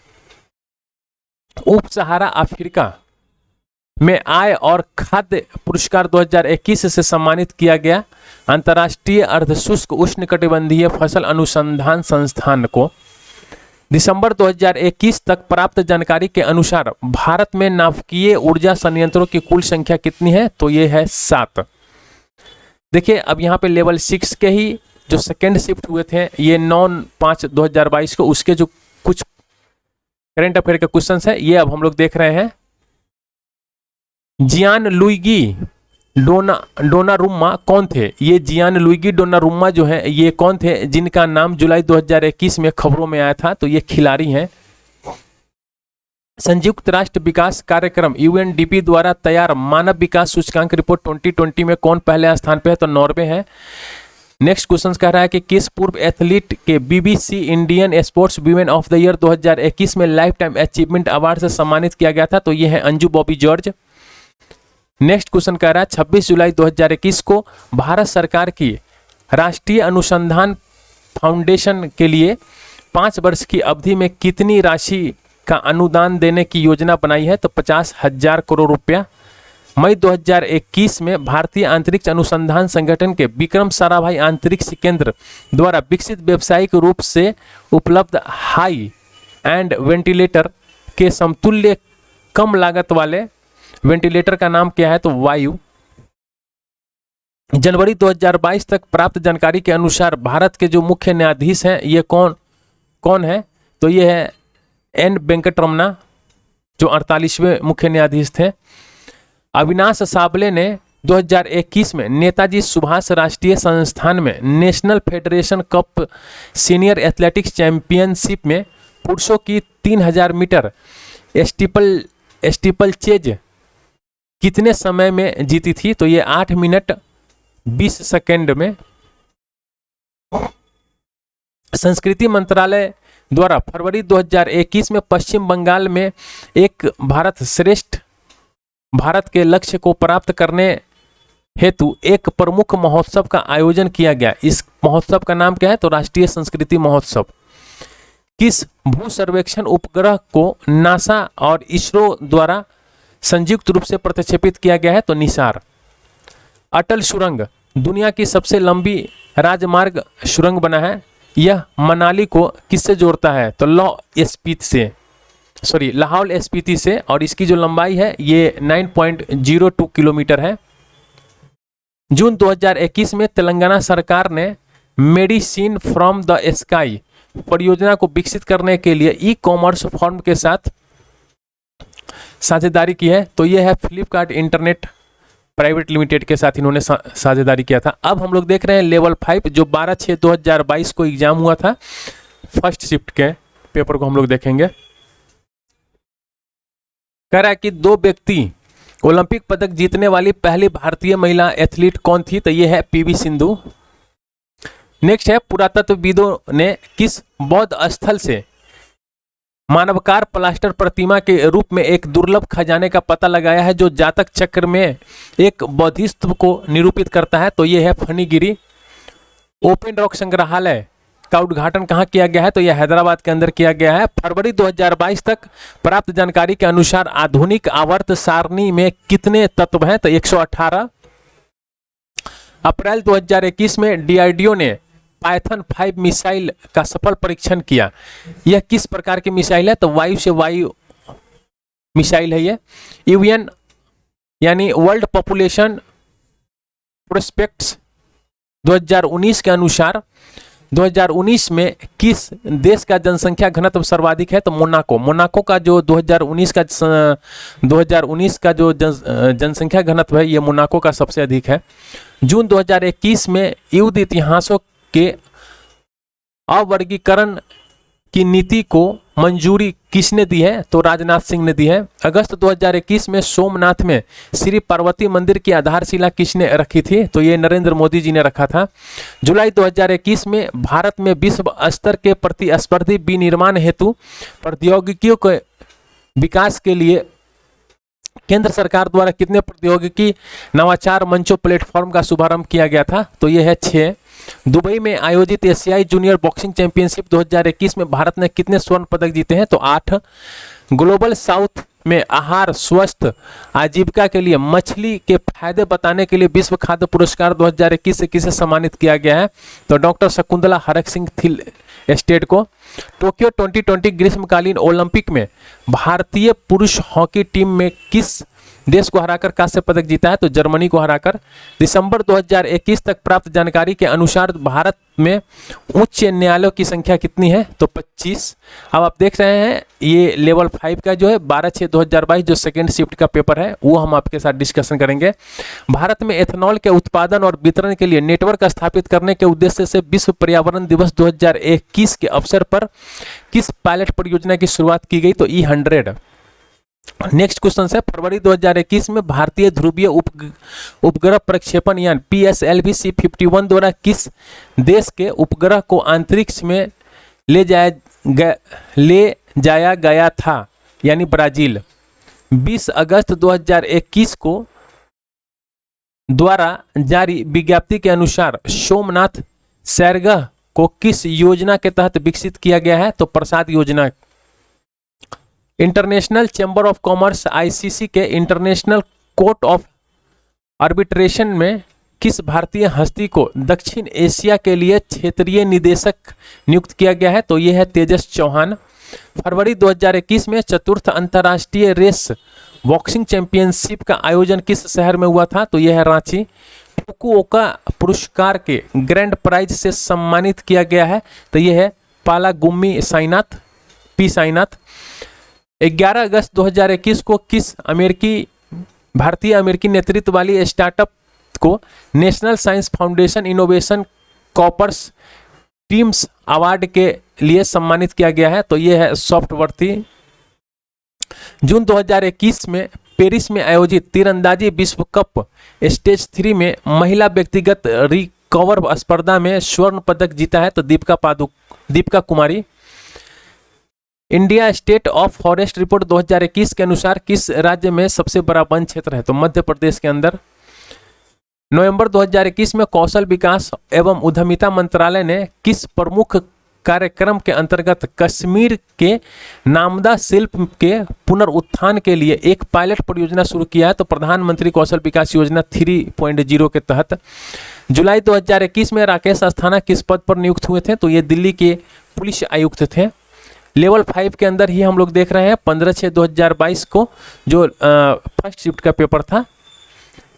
उप सहारा अफ्रीका में आय और खाद्य पुरस्कार 2021 से सम्मानित किया गया अंतर्राष्ट्रीय अर्धशुष्क उष्णकटिबंधीय फसल अनुसंधान संस्थान को। दिसंबर 2021 तक प्राप्त जानकारी के अनुसार भारत में नाभिकीय ऊर्जा संयंत्रों की कुल संख्या कितनी है? तो ये है 7। देखिए अब यहाँ पे लेवल 6 के ही जो सेकेंड शिफ्ट हुए थे ये 9/5/2022 को, उसके जो कुछ करंट अफेयर के क्वेश्चंस है ये अब हम लोग देख रहे हैं। जियान लुइगी डोनारुम्मा कौन थे? ये जियान लुइगी डोनारुम्मा जो है ये कौन थे जिनका नाम जुलाई 2021 में खबरों में आया था? तो ये खिलाड़ी हैं। संयुक्त राष्ट्र विकास कार्यक्रम यूएनडीपी द्वारा तैयार मानव विकास सूचकांक रिपोर्ट 2020 में कौन पहले स्थान पे है? तो नॉर्वे है। नेक्स्ट क्वेश्चन कह रहा है कि किस पूर्व एथलीट के BBC Indian sports women of the year 2021 में लाइफ टाइम अचीवमेंट अवार्ड से सम्मानित किया गया था? तो ये है Anju Bobby George. Next question कह रहा है 26 जुलाई 2021 को भारत सरकार की राष्ट्रीय अनुसंधान फाउंडेशन के लिए 5 वर्ष की अवधि में कितनी राशि का अनुदान देने की योजना बनाई है? तो 50,000 करोड़ रुपया। मई 2021 में भारतीय अंतरिक्ष अनुसंधान संगठन के विक्रम साराभाई अंतरिक्ष केंद्र द्वारा विकसित व्यावसायिक रूप से उपलब्ध हाई एंड वेंटिलेटर के समतुल्य कम लागत वाले वेंटिलेटर का नाम क्या है? तो वायु। जनवरी 2022 तक प्राप्त जानकारी के अनुसार भारत के जो मुख्य न्यायाधीश हैं ये कौन है? तो ये है एन वेंकटरमना जो 48वें मुख्य न्यायाधीश थे। अविनाश साबले ने 2021 में नेताजी सुभाष राष्ट्रीय संस्थान में national federation cup senior athletics championship में पुरुषों की 3000 मीटर स्टीपल चेज कितने समय में जीती थी? तो ये 8 मिनट 20 सेकेंड में। संस्कृति मंत्रालय द्वारा फरवरी 2021 में पश्चिम बंगाल में एक भारत श्रेष्ठ भारत के लक्ष्य को प्राप्त करने हेतु एक प्रमुख महोत्सव का आयोजन किया गया। इस महोत्सव का नाम क्या है? तो राष्ट्रीय संस्कृति महोत्सव। किस भू सर्वेक्षण उपग्रह को नासा और इसरो द्वारा संयुक्त रूप से प्रक्षेपित किया गया है? तो निसार। अटल सुरंग दुनिया की सबसे लंबी राजमार्ग सुरंग बना है। यह मनाली को किससे जोड़ता है? तो लाहौल स्पीति से, और इसकी जो लंबाई है ये 9.02 किलोमीटर है। जून 2021 में तेलंगाना सरकार ने मेडिसिन फ्रॉम द स्काई परियोजना को विकसित करने के लिए ई कॉमर्स फर्म के साथ साझेदारी की है। तो ये है फ्लिपकार्ट इंटरनेट प्राइवेट लिमिटेड के साथ इन्होंने साझेदारी किया था। अब हम लोग देख रहे हैं लेवल 5 जो 12/6/2022 को एग्जाम हुआ था, फर्स्ट शिफ्ट के पेपर को हम लोग देखेंगे। कह रहा है कि 2 व्यक्ति ओलंपिक पदक जीतने वाली पहली भारतीय महिला एथलीट कौन थी? तो ये है पीवी सिंधु। नेक्स्ट है पुरातत्वविदों ने किस बौद्ध स्थल से मानवकार प्लास्टर प्रतिमा के रूप में एक दुर्लभ खजाने का पता लगाया है जो जातक चक्र में एक बौद्धिस्त्व को निरूपित करता है? तो ये है फणिगिरी। ओपन रॉक संग्रहालय का उद्घाटन कहाँ किया गया है? तो यह हैदराबाद के अंदर किया गया है। फरवरी 2022 तक प्राप्त जानकारी के अनुसार आधुनिक आवर्त सारणी में कितने तत्व हैं? तो 118। अप्रैल 2021 में डीआरडीओ ने पाइथन 5 मिसाइल का सफल परीक्षण किया। यह किस प्रकार की मिसाइल है? तो वायु से वायु मिसाइल है। ये यूएन यानी वर्ल्ड पॉपुलेशन प्रोस्पेक्ट्स 2019 के अनुसार 2019 में किस देश का जनसंख्या घनत्व सर्वाधिक है? तो मोनाको का जो 2019 का जो जनसंख्या घनत्व है, ये मोनाको का सबसे अधिक है। जून 2021 में युद्ध इतिहासों के अवर्गीकरण की नीति को मंजूरी किसने दी है? तो राजनाथ सिंह ने दी है। अगस्त 2021 में सोमनाथ में श्री पार्वती मंदिर की आधारशिला किसने रखी थी? तो ये नरेंद्र मोदी जी ने रखा था। जुलाई 2021 में भारत में विश्व स्तर के प्रतिस्पर्धी विनिर्माण हेतु प्रौद्योगिकियों के विकास के लिए केंद्र सरकार द्वारा कितने प्रौद्योगिकी नवाचार मंचों प्लेटफॉर्म का शुभारंभ किया गया था? तो यह है 6। दुबई में आयोजित एशियाई जूनियर बॉक्सिंग चैंपियनशिप 2021 में भारत ने कितने स्वर्ण पदक जीते हैं? तो 8। ग्लोबल साउथ में आहार स्वस्थ आजीविका के लिए मछली के फायदे बताने के लिए विश्व खाद्य पुरस्कार 2021 से किसे सम्मानित किया गया है? तो doctor Shakuntala Harak Singh Thiel state को। टोक्यो 2020 ग्रीष्मकालीन ओलंपिक में भारतीय पुरुष हॉकी टीम में किस देश को हराकर कांस्य पदक जीता है? तो जर्मनी को हराकर। दिसंबर 2021 तक प्राप्त जानकारी के अनुसार भारत में उच्च न्यायालयों की संख्या कितनी है? तो 25। अब आप देख रहे हैं ये लेवल 5 का जो है 12/6/2022 जो सेकेंड शिफ्ट का पेपर है, वो हम आपके साथ डिस्कशन करेंगे। भारत में एथेनॉल के उत्पादन और वितरण के लिए नेटवर्क स्थापित करने के उद्देश्य से विश्व पर्यावरण दिवस 2021 के अवसर पर किस पायलट परियोजना की शुरुआत की गई? तो E100। नेक्स्ट क्वेश्चन है, फरवरी 2021 में भारतीय ध्रुवीय उपग्रह प्रक्षेपण यान PSLV C-51 द्वारा किस देश के उपग्रह को अंतरिक्ष में ले जाया गया था? यानी ब्राजील। 20 अगस्त 2021 को द्वारा जारी विज्ञप्ति के अनुसार सोमनाथ सैरगाह को किस योजना के तहत विकसित किया गया है? तो प्रसाद योजना। International chamber of commerce ICC के इंटरनेशनल कोर्ट ऑफ आर्बिट्रेशन में किस भारतीय हस्ती को दक्षिण एशिया के लिए क्षेत्रीय निदेशक नियुक्त किया गया है? तो यह है तेजस चौहान। फरवरी 2021 में चतुर्थ अंतर्राष्ट्रीय रेस बॉक्सिंग चैंपियनशिप का आयोजन किस शहर में हुआ था? तो यह है रांची। फुकुओका पुरस्कार के ग्रैंड प्राइज से सम्मानित किया गया है, तो यह है पालागुम्मी साईनाथ, पी साईनाथ। 11 अगस्त 2021 को किस भारतीय अमेरिकी नेतृत्व वाली स्टार्टअप को National Science Foundation Innovation Corps Teams Award के लिए सम्मानित किया गया है? तो यह है सॉफ्टवर्ती। जून 2021 में पेरिस में आयोजित तीरंदाजी विश्व कप स्टेज 3 में महिला व्यक्तिगत रिकर्व स्पर्धा में स्वर्ण पदक जीता है? तो Deepika Kumari. India state of forest report 2021 के अनुसार किस राज्य में सबसे बड़ा वन क्षेत्र है? तो मध्य प्रदेश के अंदर। नवंबर 2021 में कौशल विकास एवं उद्यमिता मंत्रालय ने किस प्रमुख कार्यक्रम के अंतर्गत कश्मीर के नामदा शिल्प के पुनरुत्थान के लिए एक पायलट परियोजना शुरू किया है? तो प्रधानमंत्री कौशल विकास योजना 3.0 के तहत। जुलाई 2021 में राकेश अस्थाना किस पद पर नियुक्त हुए थे? तो ये दिल्ली के पुलिस आयुक्त थे। लेवल 5 के अंदर ही हम लोग देख रहे हैं 15/6/2022 को जो फर्स्ट शिफ्ट का पेपर था।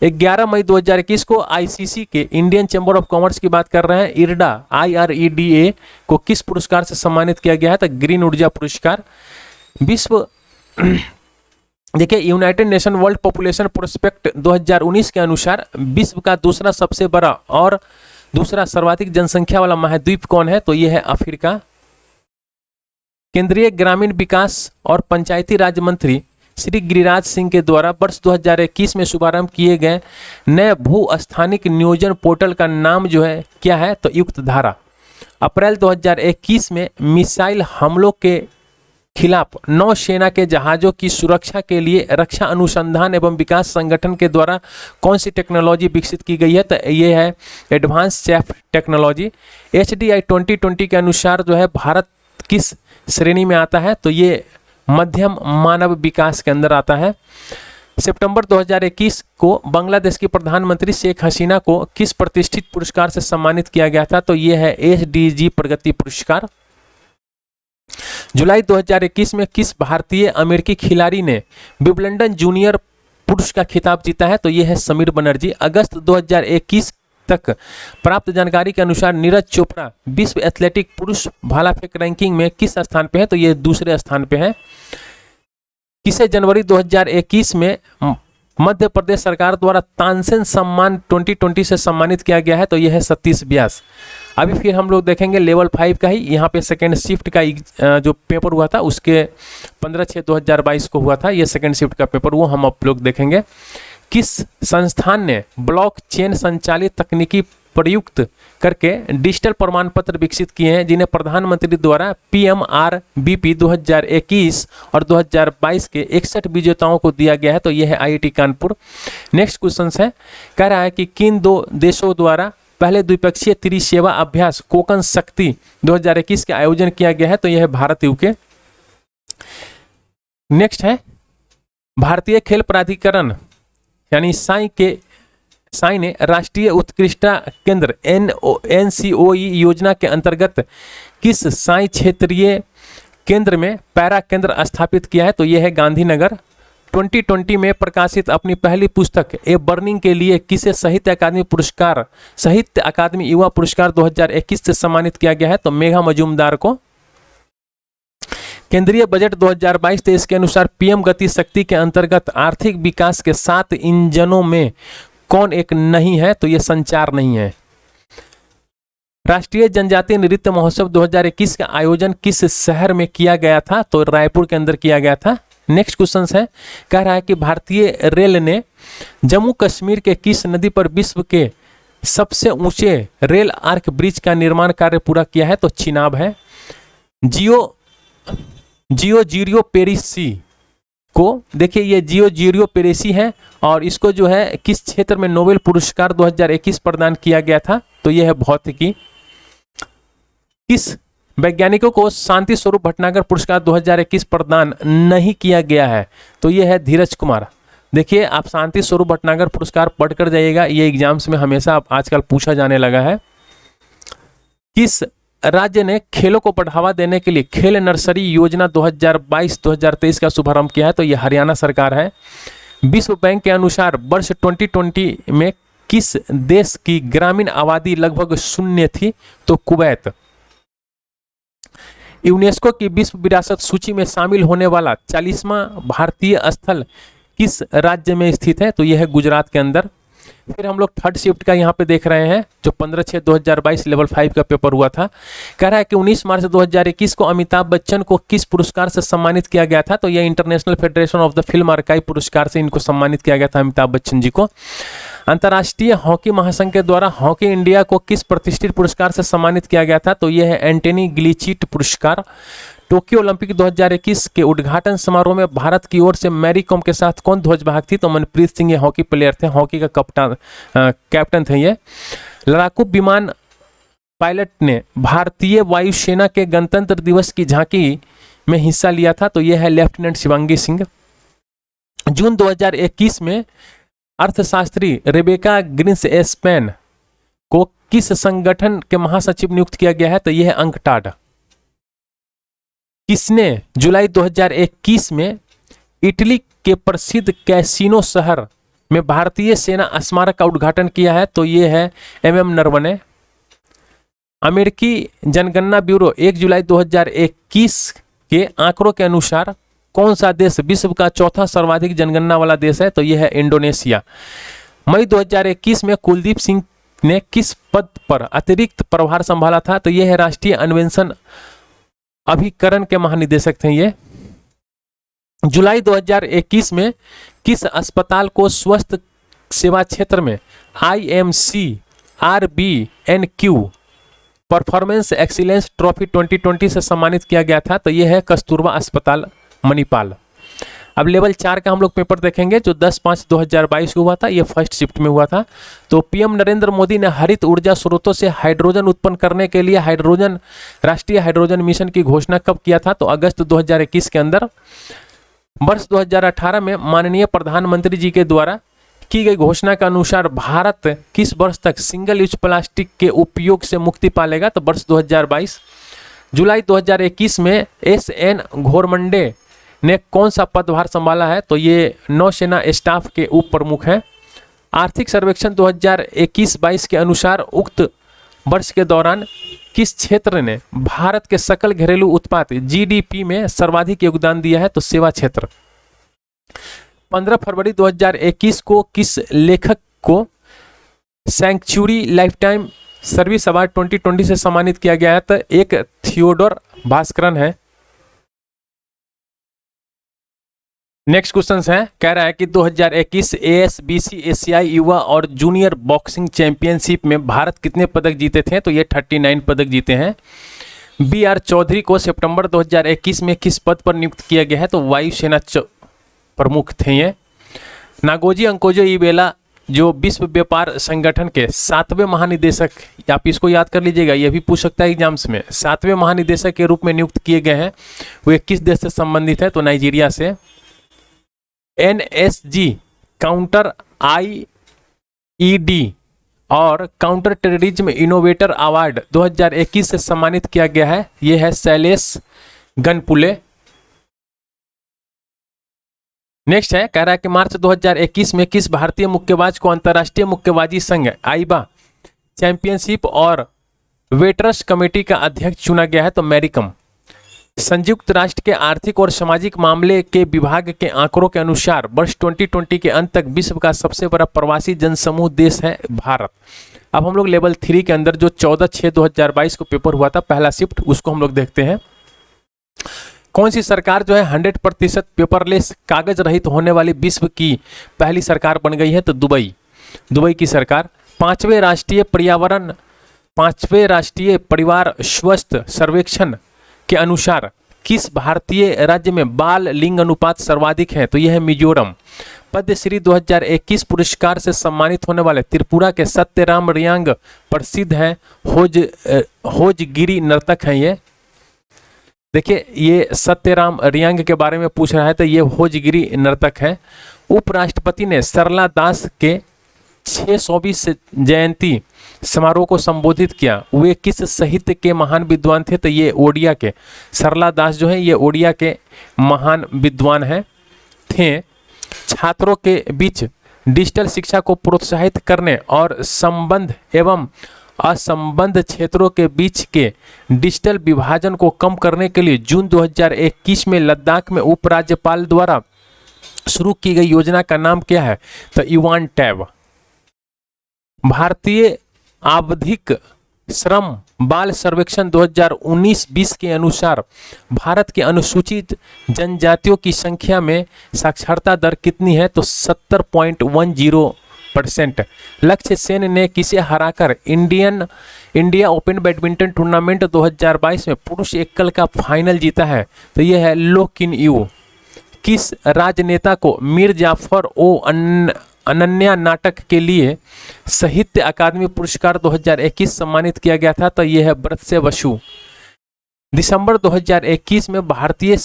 11 मई 2021 को ICC के इंडियन चैम्बर ऑफ कॉमर्स की बात कर रहे हैं, IREDA को किस पुरस्कार से सम्मानित किया गया है? तो ग्रीन ऊर्जा पुरस्कार। विश्व देखिए United nation world population prospect 2019 के अनुसार विश्व का दूसरा सबसे बड़ा और दूसरा सर्वाधिक जनसंख्या वाला महाद्वीप कौन है? तो यह है अफ्रीका। केंद्रीय ग्रामीण विकास और पंचायती राज मंत्री श्री गिरिराज सिंह के द्वारा वर्ष 2021 में शुभारंभ किए गए नए भू स्थानिक नियोजन पोर्टल का नाम जो है क्या है? तो युक्त धारा। अप्रैल 2021 में मिसाइल हमलों के खिलाफ नौसेना के जहाज़ों की सुरक्षा के लिए रक्षा अनुसंधान एवं विकास संगठन के द्वारा कौन सी टेक्नोलॉजी विकसित की गई है? तो ये है एडवांस सैफ टेक्नोलॉजी। HDI 2020 के अनुसार जो है भारत किस श्रेणी में आता है? तो ये मध्यम मानव विकास के अंदर आता है। सितंबर 2021 को बांग्लादेश की प्रधानमंत्री शेख हसीना को किस प्रतिष्ठित पुरस्कार से सम्मानित किया गया था? तो ये है SDG प्रगति पुरस्कार। जुलाई 2021 में किस भारतीय अमेरिकी खिलाड़ी ने विंबलडन जूनियर पुरुष का खिताब जीता है? तो यह है समीर बनर्जी। अगस्त 2021 तक प्राप्त जानकारी के अनुसार नीरज चोपड़ा विश्व एथलेटिक पुरुष भाला फेंक रैंकिंग में किस स्थान पे है? तो ये दूसरे स्थान पे है। किसे जनवरी 2021 में मध्य प्रदेश सरकार द्वारा तानसेन सम्मान 2020 से सम्मानित किया गया है? तो यह है सतीश व्यास। अभी फिर हम लोग देखेंगे लेवल 5 का ही, यहाँ पे सेकेंड शिफ्ट का जो पेपर हुआ था उसके 15/6/2022 को हुआ था, ये सेकेंड शिफ्ट का पेपर, वो हम आप लोग देखेंगे। किस संस्थान ने ब्लॉकचेन संचालित तकनीकी प्रयुक्त करके डिजिटल प्रमाण पत्र विकसित किए हैं जिन्हें प्रधानमंत्री द्वारा PMRBP 2021 और 2022 के 61 विजेताओं को दिया गया है? तो यह है IIT कानपुर। नेक्स्ट क्वेश्चन है, कह रहा है कि किन दो देशों द्वारा पहले द्विपक्षीय त्रिसेवा अभ्यास कोकन शक्ति 2021 का आयोजन किया गया है? तो यह है भारत UK। नेक्स्ट है, भारतीय खेल प्राधिकरण यानी साई ने राष्ट्रीय उत्कृष्टता केंद्र NCOE योजना के अंतर्गत किस साई क्षेत्रीय केंद्र में पैरा केंद्र स्थापित किया है? तो यह है गांधीनगर। 2020 में प्रकाशित अपनी पहली पुस्तक ए बर्निंग के लिए किसे साहित्य अकादमी युवा पुरस्कार 2021 से सम्मानित किया गया है? तो मेघा मजूमदार को। केंद्रीय बजट 2022-23 के अनुसार PM गति शक्ति के अंतर्गत आर्थिक विकास के 7 इंजनों में कौन एक नहीं है? तो यह संचार नहीं है। राष्ट्रीय जनजातीय नृत्य महोत्सव 2021 का आयोजन किस शहर में किया गया था? तो रायपुर के अंदर किया गया था। नेक्स्ट क्वेश्चन है, कह रहा है कि भारतीय रेल ने जम्मू कश्मीर के किस नदी पर विश्व के सबसे ऊंचे रेल आर्क ब्रिज का निर्माण कार्य पूरा किया है? तो चिनाब है। जियो पेरिसी को देखिए, ये जियो पेरिसी है और इसको जो है किस क्षेत्र में नोबेल पुरस्कार 2021 प्रदान किया गया था? तो यह है भौतिकी। किस वैज्ञानिकों को शांति स्वरूप भटनागर पुरस्कार 2021 प्रदान नहीं किया गया है? तो यह है धीरज कुमार। देखिए, आप शांति स्वरूप भटनागर पुरस्कार पढ़कर जाइएगा, ये एग्जाम्स में हमेशा आजकल पूछा जाने लगा है। किस राज्य ने खेलों को बढ़ावा देने के लिए खेल नर्सरी योजना 2022-2023 का शुभारंभ किया है? तो यह हरियाणा सरकार है। विश्व बैंक के अनुसार वर्ष 2020 में किस देश की ग्रामीण आबादी लगभग 0 थी? तो कुवैत। यूनेस्को की विश्व विरासत सूची में शामिल होने वाला 40वां भारतीय स्थल किस राज्य में स्थित है? तो यह है गुजरात के अंदर। फिर हम लोग थर्ड शिफ्ट का यहाँ पे देख रहे हैं जो 15/6/2022 लेवल 5 का पेपर हुआ था। कह रहा है कि 19 मार्च 2021 को अमिताभ बच्चन को किस पुरस्कार से सम्मानित किया गया था? तो यह international federation of the film archive पुरस्कार से इनको सम्मानित किया गया था अमिताभ बच्चन जी को। अंतर्राष्ट्रीय हॉकी महासंघ के द्वारा हॉकी इंडिया को किस प्रतिष्ठित पुरस्कार से सम्मानित किया गया था? तो यह है एंटनी गिलिचिट पुरस्कार। टोक्यो ओलंपिक 2021 के उद्घाटन समारोह में भारत की ओर से मैरी कॉम के साथ कौन ध्वजवाहक थी? तो मनप्रीत सिंह ये हॉकी प्लेयर थे, हॉकी का कैप्टन थे ये। लड़ाकू विमान पायलट ने भारतीय वायुसेना के गणतंत्र दिवस की झांकी में हिस्सा लिया था? तो यह है लेफ्टिनेंट शिवांगी सिंह। जून 2021 में अर्थशास्त्री रेबेका ग्रीन्सस्पैन को किस संगठन के महासचिव नियुक्त किया गया है? तो यह है अंकटाड। किसने जुलाई 2021 में इटली के प्रसिद्ध कैसीनो शहर में भारतीय सेना स्मारक का उद्घाटन किया है? तो यह है MM नरवणे। अमेरिकी जनगणना ब्यूरो 1 जुलाई 2021 के आंकड़ों के अनुसार कौन सा देश विश्व का चौथा सर्वाधिक जनगणना वाला देश है? तो यह है इंडोनेशिया। मई 2021 में कुलदीप सिंह ने किस पद पर अतिरिक्त प्रभार संभाला था? तो यह है राष्ट्रीय अन्वेषण अभिकरण के महानिदेशक थे ये। जुलाई 2021 में किस अस्पताल को स्वास्थ्य सेवा क्षेत्र में IMC RBNQ performance excellence trophy 2020 से सम्मानित किया गया था, तो ये है कस्तूरबा अस्पताल मणिपाल। अब लेवल 4 का हम लोग पेपर देखेंगे जो 10/5/2022 को हुआ था, ये फर्स्ट शिफ्ट में हुआ था। तो पीएम नरेंद्र मोदी ने हरित ऊर्जा स्रोतों से हाइड्रोजन उत्पन्न करने के लिए राष्ट्रीय हाइड्रोजन मिशन की घोषणा कब किया था? तो अगस्त 2021 के अंदर। वर्ष 2018 में माननीय प्रधानमंत्री जी के द्वारा की गई घोषणा के अनुसार भारत किस वर्ष तक सिंगल यूज प्लास्टिक के उपयोग से मुक्ति पालेगा? तो वर्ष 2022। जुलाई 2021 में SN घोरमंडे ने कौन सा पदभार संभाला है? तो ये नौसेना स्टाफ के उप प्रमुख हैं। आर्थिक सर्वेक्षण 2021-22 के अनुसार उक्त वर्ष के दौरान किस क्षेत्र ने भारत के सकल घरेलू उत्पाद GDP में सर्वाधिक योगदान दिया है? तो सेवा क्षेत्र। 15 फरवरी 2021 को किस लेखक को सैंक्चुरी लाइफटाइम सर्विस अवार्ड 2020 से सम्मानित किया गया है? तो एक थियोडोर भास्करन है। नेक्स्ट क्वेश्चन है, कह रहा है कि 2021 ASBC एशियाई युवा और जूनियर बॉक्सिंग चैंपियनशिप में भारत कितने पदक जीते थे? तो ये 39 पदक जीते हैं। BR चौधरी को सितंबर 2021 में किस पद पर नियुक्त किया गया है? तो वायुसेना प्रमुख थे ये। नागोजी अंकोजो इवेला जो विश्व व्यापार संगठन के 7वें महानिदेशक, आप इसको याद कर लीजिएगा, ये भी पूछ सकता है एग्जाम्स में, 7वें महानिदेशक के रूप में नियुक्त किए गए हैं। वे किस देश से संबंधित है? तो नाइजीरिया से। NSG काउंटर IED और काउंटर टेररिज्म इनोवेटर अवार्ड 2021 से सम्मानित किया गया है, यह है शैलेश गनपुले। नेक्स्ट है, कह रहा है कि मार्च 2021 में किस भारतीय मुक्केबाज को अंतर्राष्ट्रीय मुक्केबाजी संघ आईबा चैंपियनशिप और वेटरस कमेटी का अध्यक्ष चुना गया है? तो मैरी कॉम। संयुक्त राष्ट्र के आर्थिक और सामाजिक मामले के विभाग के आंकड़ों के अनुसार वर्ष 2020 के अंत तक विश्व का सबसे बड़ा प्रवासी जनसमूह देश है भारत। अब हम लोग लेवल 3 के अंदर जो 14/6/2022 को पेपर हुआ था पहला शिफ्ट, उसको हम लोग देखते हैं। कौन सी सरकार जो है 100% पेपरलेस कागज रहित होने वाली विश्व की पहली सरकार बन गई है? तो दुबई की सरकार। 5वें राष्ट्रीय परिवार स्वास्थ्य सर्वेक्षण के अनुसार किस भारतीय राज्य में बाल लिंग अनुपात सर्वाधिक है? तो यह है मिजोरम। पद्मश्री 2021 पुरस्कार से सम्मानित होने वाले त्रिपुरा के सत्यराम रियांग प्रसिद्ध हैं होजगिरी नर्तक हैं। ये देखिए, ये सत्यराम रियांग के बारे में पूछ रहा है, तो ये होजगिरी नर्तक हैं। उपराष्ट्रपति ने सरला दास के 620 जयंती समारोह को संबोधित किया, वे किस साहित्य के महान विद्वान थे? तो ये ओडिया के सरला दास जो है ये ओडिया के महान विद्वान हैं थे। छात्रों के बीच डिजिटल शिक्षा को प्रोत्साहित करने और संबंध एवं असंबद्ध क्षेत्रों के बीच के डिजिटल विभाजन को कम करने के लिए जून 2021 में लद्दाख में उपराज्यपाल द्वारा शुरू की गई योजना का नाम क्या है? तो इवान टैब। भारतीय आवधिक श्रम बाल सर्वेक्षण 2019-20 के अनुसार भारत के अनुसूचित जनजातियों की संख्या में साक्षरता दर कितनी है? तो 70.10%। लक्ष्य सेन ने किसे हराकर इंडिया ओपन बैडमिंटन टूर्नामेंट 2022 में पुरुष एकल का फाइनल जीता है? तो यह है लो किन यू। किस राजनेता को मीर जाफर ओ अनन्या नाटक के लिए साहित्य अकादमी पुरस्कार 2021 सम्मानित किया गया था? तो यह है ब्रत्य बसु। दिसंबर 2021 में भारतीय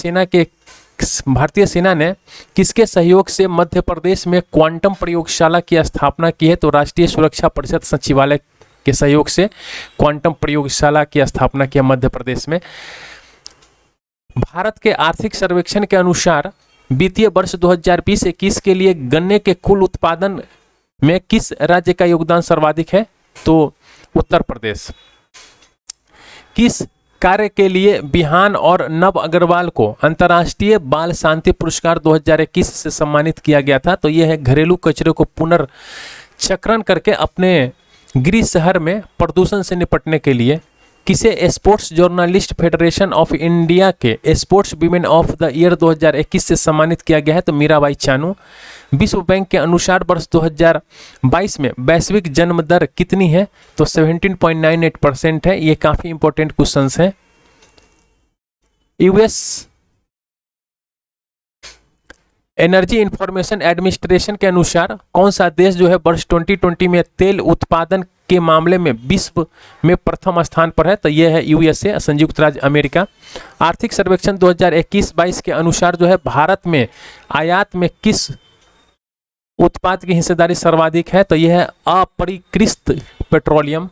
सेना ने किसके सहयोग से मध्य प्रदेश में क्वांटम प्रयोगशाला की स्थापना की है? तो राष्ट्रीय सुरक्षा परिषद सचिवालय के सहयोग से क्वांटम प्रयोगशाला की स्थापना की है मध्य प्रदेश में। भारत के आर्थिक सर्वेक्षण के अनुसार वित्तीय वर्ष 2020-21 के लिए गन्ने के कुल उत्पादन में किस राज्य का योगदान सर्वाधिक है? तो उत्तर प्रदेश। किस कार्य के लिए बिहान और नव अग्रवाल को अंतर्राष्ट्रीय बाल शांति पुरस्कार 2021 से सम्मानित किया गया था? तो यह है घरेलू कचरे को पुनर्चक्रण करके अपने गृह शहर में प्रदूषण से निपटने के लिए किसे sports journalist federation of India के sports women of the year 2021 से सम्मानित किया गया है? तो मीराबाई चानू। विश्व बैंक के अनुसार वर्ष 2022 में वैश्विक जन्म दर कितनी है? तो 17.98% है। ये काफी इंपॉर्टेंट क्वेश्चंस हैं। यूएस एनर्जी इंफॉर्मेशन एडमिनिस्ट्रेशन के अनुसार कौन सा देश जो है वर्ष 2020 में तेल उत्पादन के मामले में विश्व में प्रथम स्थान पर है? तो यह है यूएसए, संयुक्त राज्य अमेरिका। आर्थिक सर्वेक्षण 2021-22 के अनुसार जो है भारत में आयात में किस उत्पाद की हिस्सेदारी सर्वाधिक है? तो यह है अपरिष्कृत पेट्रोलियम।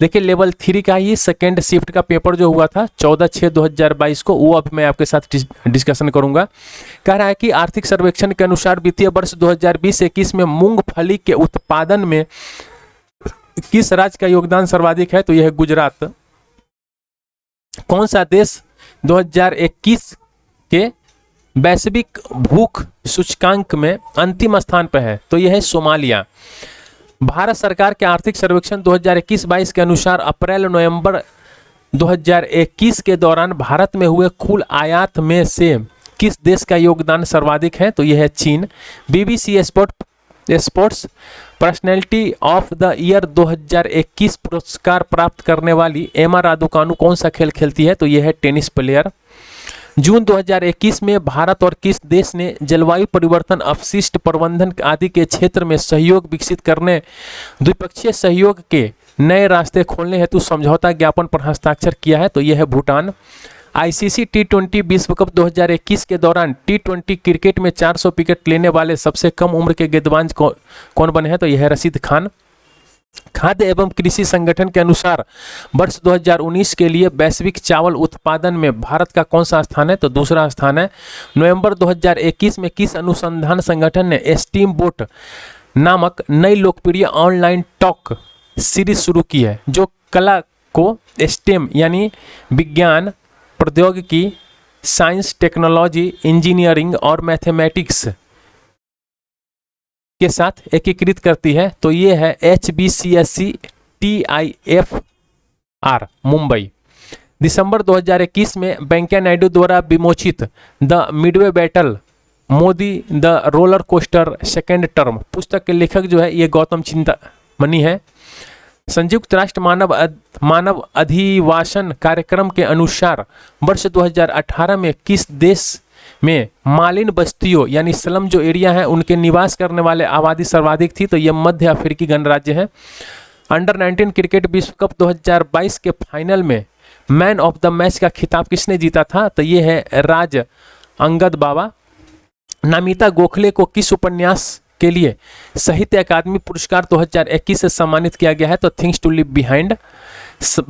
देखिए लेवल 3 का ही सेकेंड शिफ्ट का पेपर जो हुआ था 14/6/2022 को, वो अब मैं आपके साथ डिस्कशन करूंगा। कह रहा है कि आर्थिक सर्वेक्षण के अनुसार वित्तीय वर्ष 2020-21 में मूंगफली के उत्पादन में किस राज्य का योगदान सर्वाधिक है? तो यह है गुजरात। कौन सा देश 2021 के वैश्विक भूख सूचकांक में अंतिम स्थान पर है? तो यह है सोमालिया। भारत सरकार के आर्थिक सर्वेक्षण 2021-22 के अनुसार अप्रैल-नवंबर 2021 के दौरान भारत में हुए कुल आयात में से किस देश का योगदान सर्वाधिक है? तो यह है चीन। BBC sports personality of the year 2021 पुरस्कार प्राप्त करने वाली एमा रादुकानु कौन सा खेल खेलती है? तो यह है टेनिस प्लेयर। जून 2021 में भारत और किस देश ने जलवायु परिवर्तन, अपशिष्ट प्रबंधन आदि के क्षेत्र में सहयोग विकसित करने, द्विपक्षीय सहयोग के नए रास्ते खोलने हेतु समझौता ज्ञापन पर हस्ताक्षर किया है? तो यह है भूटान। आईसीसी टी20 विश्व कप 2021 के दौरान टी20 क्रिकेट में 400 विकेट लेने वाले सबसे कम उम्र के गेंदबाज कौन बने हैं? तो यह है रशीद खान। खाद्य एवं कृषि संगठन के अनुसार वर्ष 2019 के लिए वैश्विक चावल उत्पादन में भारत का कौन सा स्थान है? तो दूसरा स्थान है। नवंबर 2021 में किस अनुसंधान संगठन ने स्टीम बोट नामक नई लोकप्रिय ऑनलाइन टॉक सीरीज शुरू की है, जो कला को स्टेम यानी विज्ञान, प्रौद्योगिकी, साइंस, टेक्नोलॉजी, इंजीनियरिंग और मैथमेटिक्स के साथ एकीकृत करती है? तो ये है HBCSC TIFR मुंबई। दिसंबर 2021 में वेंकैया नायडू द्वारा विमोचित the midway battle Modi the roller coaster second term पुस्तक के लेखक जो है ये गौतम चिंतामणि है। संयुक्त राष्ट्र मानव अधिवासन कार्यक्रम के अनुसार वर्ष 2018 में किस देश में मालिन बस्तियों यानी स्लम जो एरिया है उनके निवास करने वाले आबादी सर्वाधिक थी? तो यह मध्य अफ्रीकी गणराज्य है। अंडर 19 क्रिकेट विश्व कप 2022 के फाइनल में मैन ऑफ द मैच का खिताब किसने जीता था? तो यह है राज अंगद बाबा। नमिता गोखले को किस उपन्यास के लिए साहित्य अकादमी पुरस्कार 2021 से सम्मानित किया गया है? तो थिंग्स टू लिव बिहाइंड।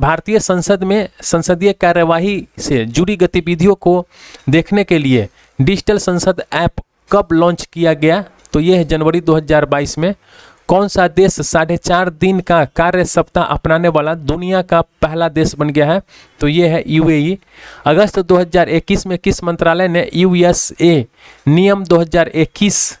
भारतीय संसद में संसदीय कार्यवाही से जुड़ी गतिविधियों को देखने के लिए डिजिटल संसद ऐप कब लॉन्च किया गया? तो यह है जनवरी 2022 में। कौन सा देश 4.5 दिन का कार्य सप्ताह अपनाने वाला दुनिया का पहला देश बन गया है? तो यह है UAE। अगस्त 2021 में किस मंत्रालय ने USA नियम 2021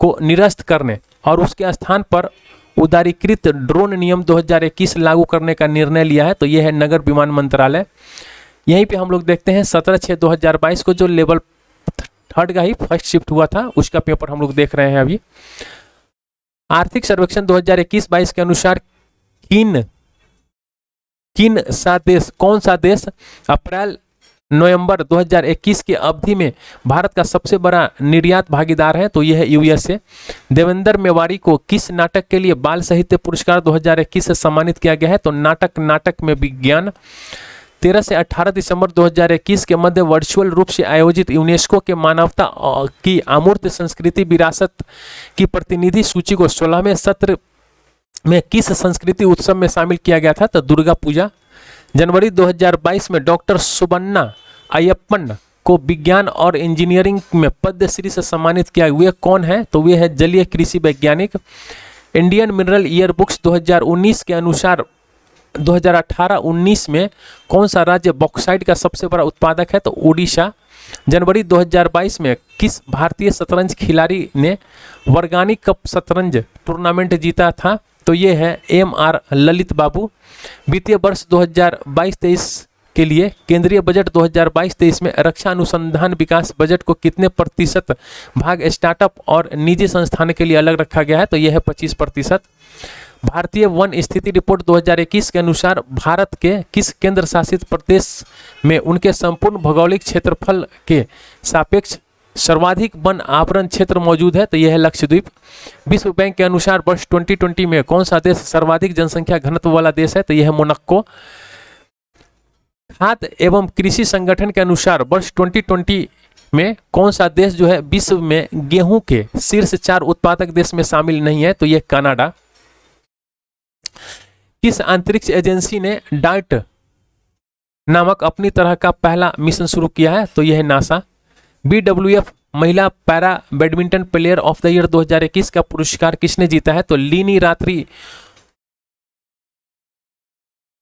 को निरस्त करने और उसके स्थान पर उदारीकृत ड्रोन नियम 2021 लागू करने का निर्णय लिया है? तो यह है नगर विमान मंत्रालय। यहीं पे हम लोग देखते हैं 17/6/2022 को जो लेवल 3 का ही फर्स्ट शिफ्ट हुआ था उसका पेपर हम लोग देख रहे हैं अभी। आर्थिक सर्वेक्षण 2021-22 के अनुसार कौन सा देश अप्रैल नवंबर 2021 की अवधि में भारत का सबसे बड़ा निर्यात भागीदार है? तो यह है USA। देवेंद्र मेवाड़ी को किस नाटक के लिए बाल साहित्य पुरस्कार 2021 से सम्मानित किया गया है? तो नाटक में विज्ञान। 13 से 18 दिसंबर 2021 के मध्य वर्चुअल रूप से आयोजित यूनेस्को के मानवता की अमूर्त संस्कृति विरासत की प्रतिनिधि सूची को 16वें सत्र में किस संस्कृति उत्सव में शामिल किया गया था? तो दुर्गा पूजा। जनवरी 2022 में डॉक्टर सुबन्ना अयप्पन को विज्ञान और इंजीनियरिंग में पद्मश्री से सम्मानित किया हुए कौन है? तो वे है जलीय कृषि वैज्ञानिक। इंडियन मिनरल ईयर बुक्स 2019 के अनुसार 2018-19 में कौन सा राज्य बॉक्साइट का सबसे बड़ा उत्पादक है? तो उड़ीसा। जनवरी 2022 में किस भारतीय शतरंज खिलाड़ी ने वर्गानी कप शतरंज टूर्नामेंट जीता था? तो तो ये है MR ललित बाबू। वित्तीय वर्ष 2022-23 के लिए केंद्रीय बजट 2022-23 में रक्षा अनुसंधान विकास बजट को कितने प्रतिशत भाग स्टार्टअप और निजी संस्थान के लिए अलग रखा गया है? तो यह है 25%। भारतीय वन स्थिति रिपोर्ट 2021 के अनुसार भारत के किस केंद्र शासित प्रदेश में उनके संपूर्ण भौगोलिक क्षेत्रफल के सापेक्ष सर्वाधिक वन आवरण क्षेत्र मौजूद है? तो यह है लक्षद्वीप। विश्व बैंक के अनुसार वर्ष 2020 में कौन सा देश सर्वाधिक जनसंख्या घनत्व वाला देश है? तो यह है मोनाको। खाद्य एवं कृषि संगठन के अनुसार वर्ष 2020 में कौन सा देश जो है विश्व में गेहूं के शीर्ष 4 उत्पादक देश में शामिल नहीं है? तो यह कनाडा। किस अंतरिक्ष एजेंसी ने डार्ट नामक अपनी तरह का पहला मिशन शुरू किया है? तो यह है नासा। BWF महिला para badminton player of the year 2021 का पुरस्कार किसने जीता है? तो लीनी रात्रि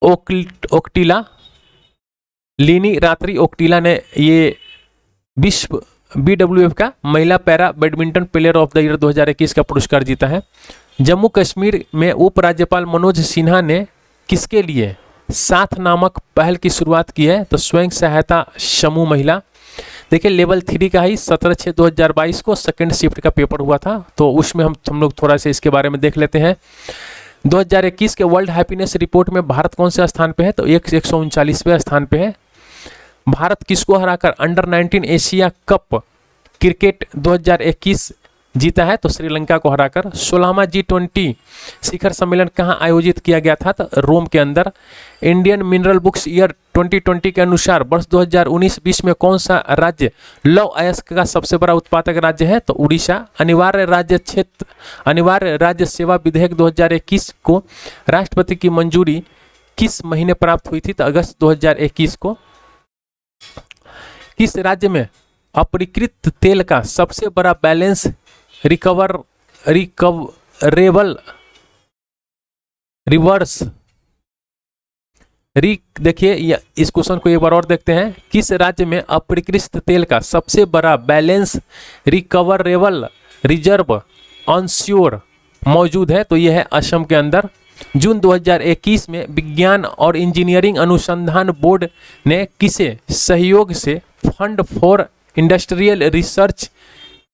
ओक्टिला। लीनी रात्रि ओक्टिला ने ये विश्व BWF का महिला para badminton player of the year 2021 का पुरस्कार जीता है। जम्मू कश्मीर में उपराज्यपाल मनोज सिन्हा ने किसके लिए साथ नामक पहल की शुरुआत की है? तो स्वयं सहायता समूह महिला। देखिए लेवल 3 का ही 17/6/2022 को सेकंड शिफ्ट का पेपर हुआ था, तो उसमें हम लोग थोड़ा सा इसके बारे में देख लेते हैं। 2021 के वर्ल्ड हैप्पीनेस रिपोर्ट में भारत कौन से स्थान पे है? तो 139वें स्थान पे है। भारत किसको हराकर अंडर 19 एशिया कप क्रिकेट 2021 जीता है? तो श्रीलंका को हराकर। 16वां G20 शिखर सम्मेलन कहां आयोजित किया गया था? तो रोम के अंदर। इंडियन मिनरल बुक्स ईयर 2020 के अनुसार वर्ष 2019-20 में कौन सा राज्य लौह अयस्क का सबसे बड़ा उत्पादक राज्य है? तो उड़ीसा। अनिवार्य राज्य सेवा विधेयक 2021 को राष्ट्रपति की मंजूरी किस महीने प्राप्त हुई थी? तो अगस्त 2021 को। किस राज्य में अपरिकृत तेल का सबसे बड़ा बैलेंस रिकवरेबल रिवर्स देखिए इस क्वेश्चन को एक बार और देखते हैं। किस राज्य में अपरिकृत तेल का सबसे बड़ा बैलेंस रिकवरेबल रिजर्व ऑनश्योर मौजूद है? तो यह है असम के अंदर। जून 2021 में विज्ञान और इंजीनियरिंग अनुसंधान बोर्ड ने किसे सहयोग से fund for industrial research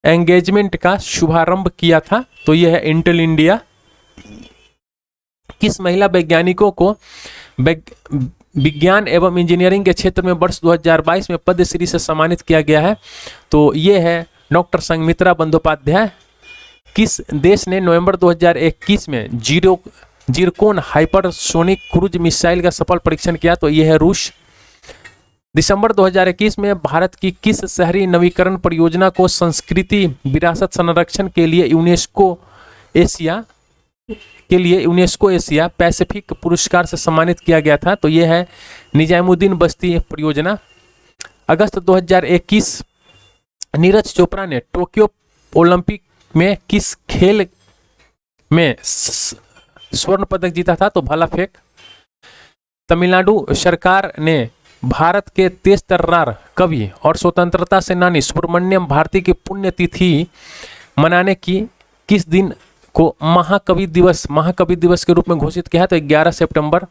engagement का शुभारंभ किया था? तो यह है इंटेल इंडिया। किस महिला वैज्ञानिकों को विज्ञान एवं इंजीनियरिंग के क्षेत्र में वर्ष 2022 में पद्मश्री से सम्मानित किया गया है? तो यह है डॉक्टर संघमित्रा बंदोपाध्याय। किस देश ने नवंबर 2021 में जिरकोन हाइपरसोनिक क्रूज मिसाइल का सफल परीक्षण किया? तो यह है रूस। दिसंबर 2021 में भारत की किस शहरी नवीकरण परियोजना को संस्कृति विरासत संरक्षण के लिए यूनेस्को एशिया पैसिफिक पुरस्कार से सम्मानित किया गया था? तो यह है निजामुद्दीन बस्ती परियोजना। अगस्त 2021 नीरज चोपड़ा ने टोक्यो ओलंपिक में किस खेल में स्वर्ण पदक जीता था? तो भाला फेंक। तमिलनाडु सरकार ने भारत के तेज तर्रार कवि और स्वतंत्रता सेनानी सुब्रमण्यम भारती की पुण्यतिथि मनाने की किस दिन को महाकवि दिवस के रूप में घोषित किया है? तो 11 सितंबर।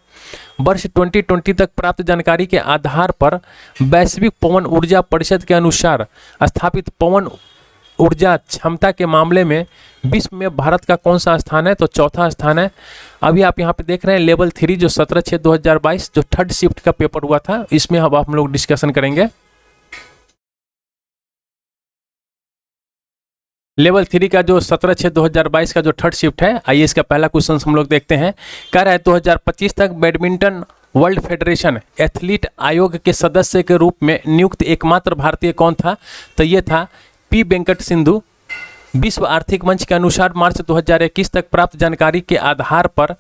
वर्ष 2020 तक प्राप्त जानकारी के आधार पर वैश्विक पवन ऊर्जा परिषद के अनुसार स्थापित पवन ऊर्जा क्षमता के मामले में विश्व में भारत का कौन सा स्थान है? तो चौथा स्थान है। अभी आप यहाँ पे देख रहे हैं लेवल 3 जो 17/6/2022 जो थर्ड शिफ्ट का पेपर हुआ था, इसमें अब हम लोग डिस्कशन करेंगे। लेवल 3 का जो 17/6/2022 का जो थर्ड शिफ्ट है, आइए इसका पहला क्वेश्चन हम लोग देखते हैं। कह रहा है 2025 तक बैडमिंटन वर्ल्ड फेडरेशन एथलीट आयोग के सदस्य के रूप में नियुक्त एकमात्र भारतीय कौन था? तो ये था पी वेंकट सिंधु। विश्व आर्थिक मंच के अनुसार मार्च 2021 तक प्राप्त जानकारी के आधार पर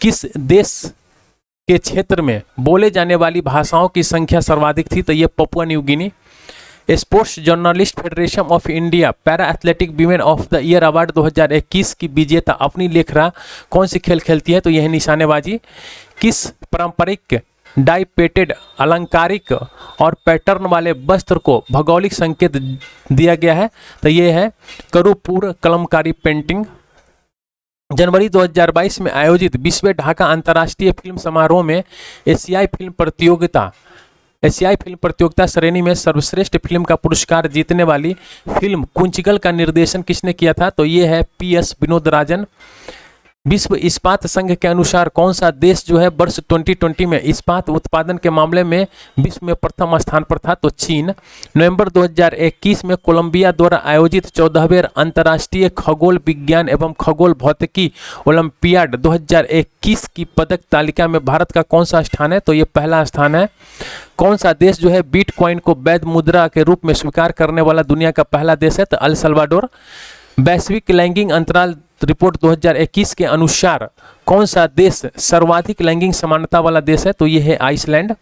किस देश के क्षेत्र में बोले जाने वाली भाषाओं की संख्या सर्वाधिक थी? तो ये Papua New Guinea. Sports journalist federation of India para athletic women of the year award 2021 की विजेता अपनी लेखरा कौन सी खेल खेलती है? तो यह निशानेबाजी। किस पारंपरिक डाइपेटेड अलंकारिक और पैटर्न वाले वस्त्र को भौगोलिक संकेत दिया गया है? तो ये है करूपुर कलमकारी पेंटिंग। जनवरी 2022 में आयोजित 20वें ढाका अंतर्राष्ट्रीय फिल्म समारोह में एशियाई फिल्म प्रतियोगिता श्रेणी में सर्वश्रेष्ठ फिल्म का पुरस्कार जीतने वाली फिल्म कुंचगल का निर्देशन किसने किया था? तो ये है PS विनोदराजन। विश्व इस्पात संघ के अनुसार कौन सा देश जो है वर्ष 2020 में इस्पात उत्पादन के मामले में विश्व में प्रथम स्थान पर था? तो चीन। नवंबर 2021 में कोलंबिया द्वारा आयोजित 14वें अंतर्राष्ट्रीय खगोल विज्ञान एवं खगोल भौतिकी ओलंपियाड 2021 की पदक तालिका में भारत का कौन सा स्थान है? तो ये पहला स्थान है। कौन सा देश जो है बिटकॉइन को वैध मुद्रा के रूप में स्वीकार करने वाला दुनिया का पहला देश है? तो अल सल्वाडोर। वैश्विक लैंगिक अंतराल रिपोर्ट 2021 के अनुसार कौन सा देश सर्वाधिक लैंगिक समानता वाला देश है? तो ये है आइसलैंड।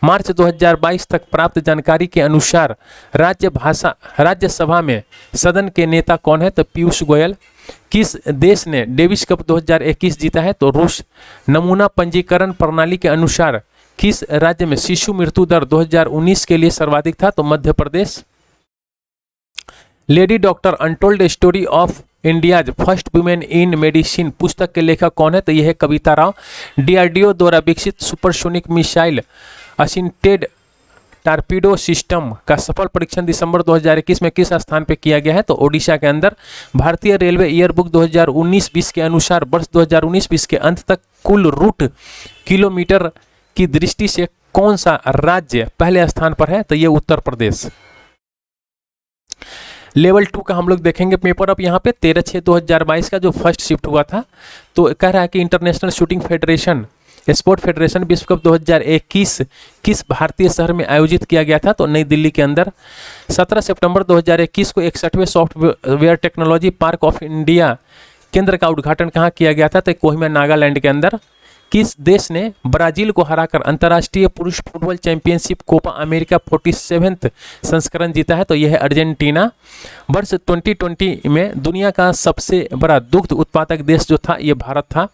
मार्च 2022 तक प्राप्त जानकारी के अनुसार राज्यसभा में सदन के नेता कौन है? तो पीयूष गोयल। किस देश ने डेविस कप 2021 जीता है? तो रूस। नमूना पंजीकरण प्रणाली के अनुसार किस राज्य में शिशु मृत्यु दर 2019 के लिए सर्वाधिक था? तो Madhya Pradesh. Lady doctor untold story of India's first women in medicine पुस्तक के लेखक कौन है? तो यह है कविता राव। डीआरडीओ द्वारा विकसित supersonic missile assisted torpedo system का सफल परीक्षण दिसंबर 2021 में किस स्थान पर किया गया है? तो ओडिशा के अंदर। भारतीय रेलवे ईयरबुक 2019-20 के अनुसार वर्ष 2019-20 के अंत तक कुल रूट किलोमीटर की दृष्टि से कौन सा राज्य पहले स्थान पर है? तो ये उत्तर प्रदेश। लेवल 2 का हम लोग देखेंगे पेपर। अब यहाँ पे 13/6/2022 का जो फर्स्ट शिफ्ट हुआ था, तो कह रहा है कि international shooting federation sport federation विश्व कप 2021 किस भारतीय शहर में आयोजित किया गया था? तो नई दिल्ली के अंदर। 17 सितंबर 2021 को 61वें software technology park of India केंद्र का उद्घाटन कहाँ किया गया था? तो कोहिमा नागालैंड के अंदर। किस देश ने ब्राजील को हराकर अंतर्राष्ट्रीय पुरुष फुटबॉल चैंपियनशिप कोपा अमेरिका 47वें संस्करण जीता है? तो यह है अर्जेंटीना। वर्ष 2020 में दुनिया का सबसे बड़ा दुग्ध उत्पादक देश जो था ये भारत था।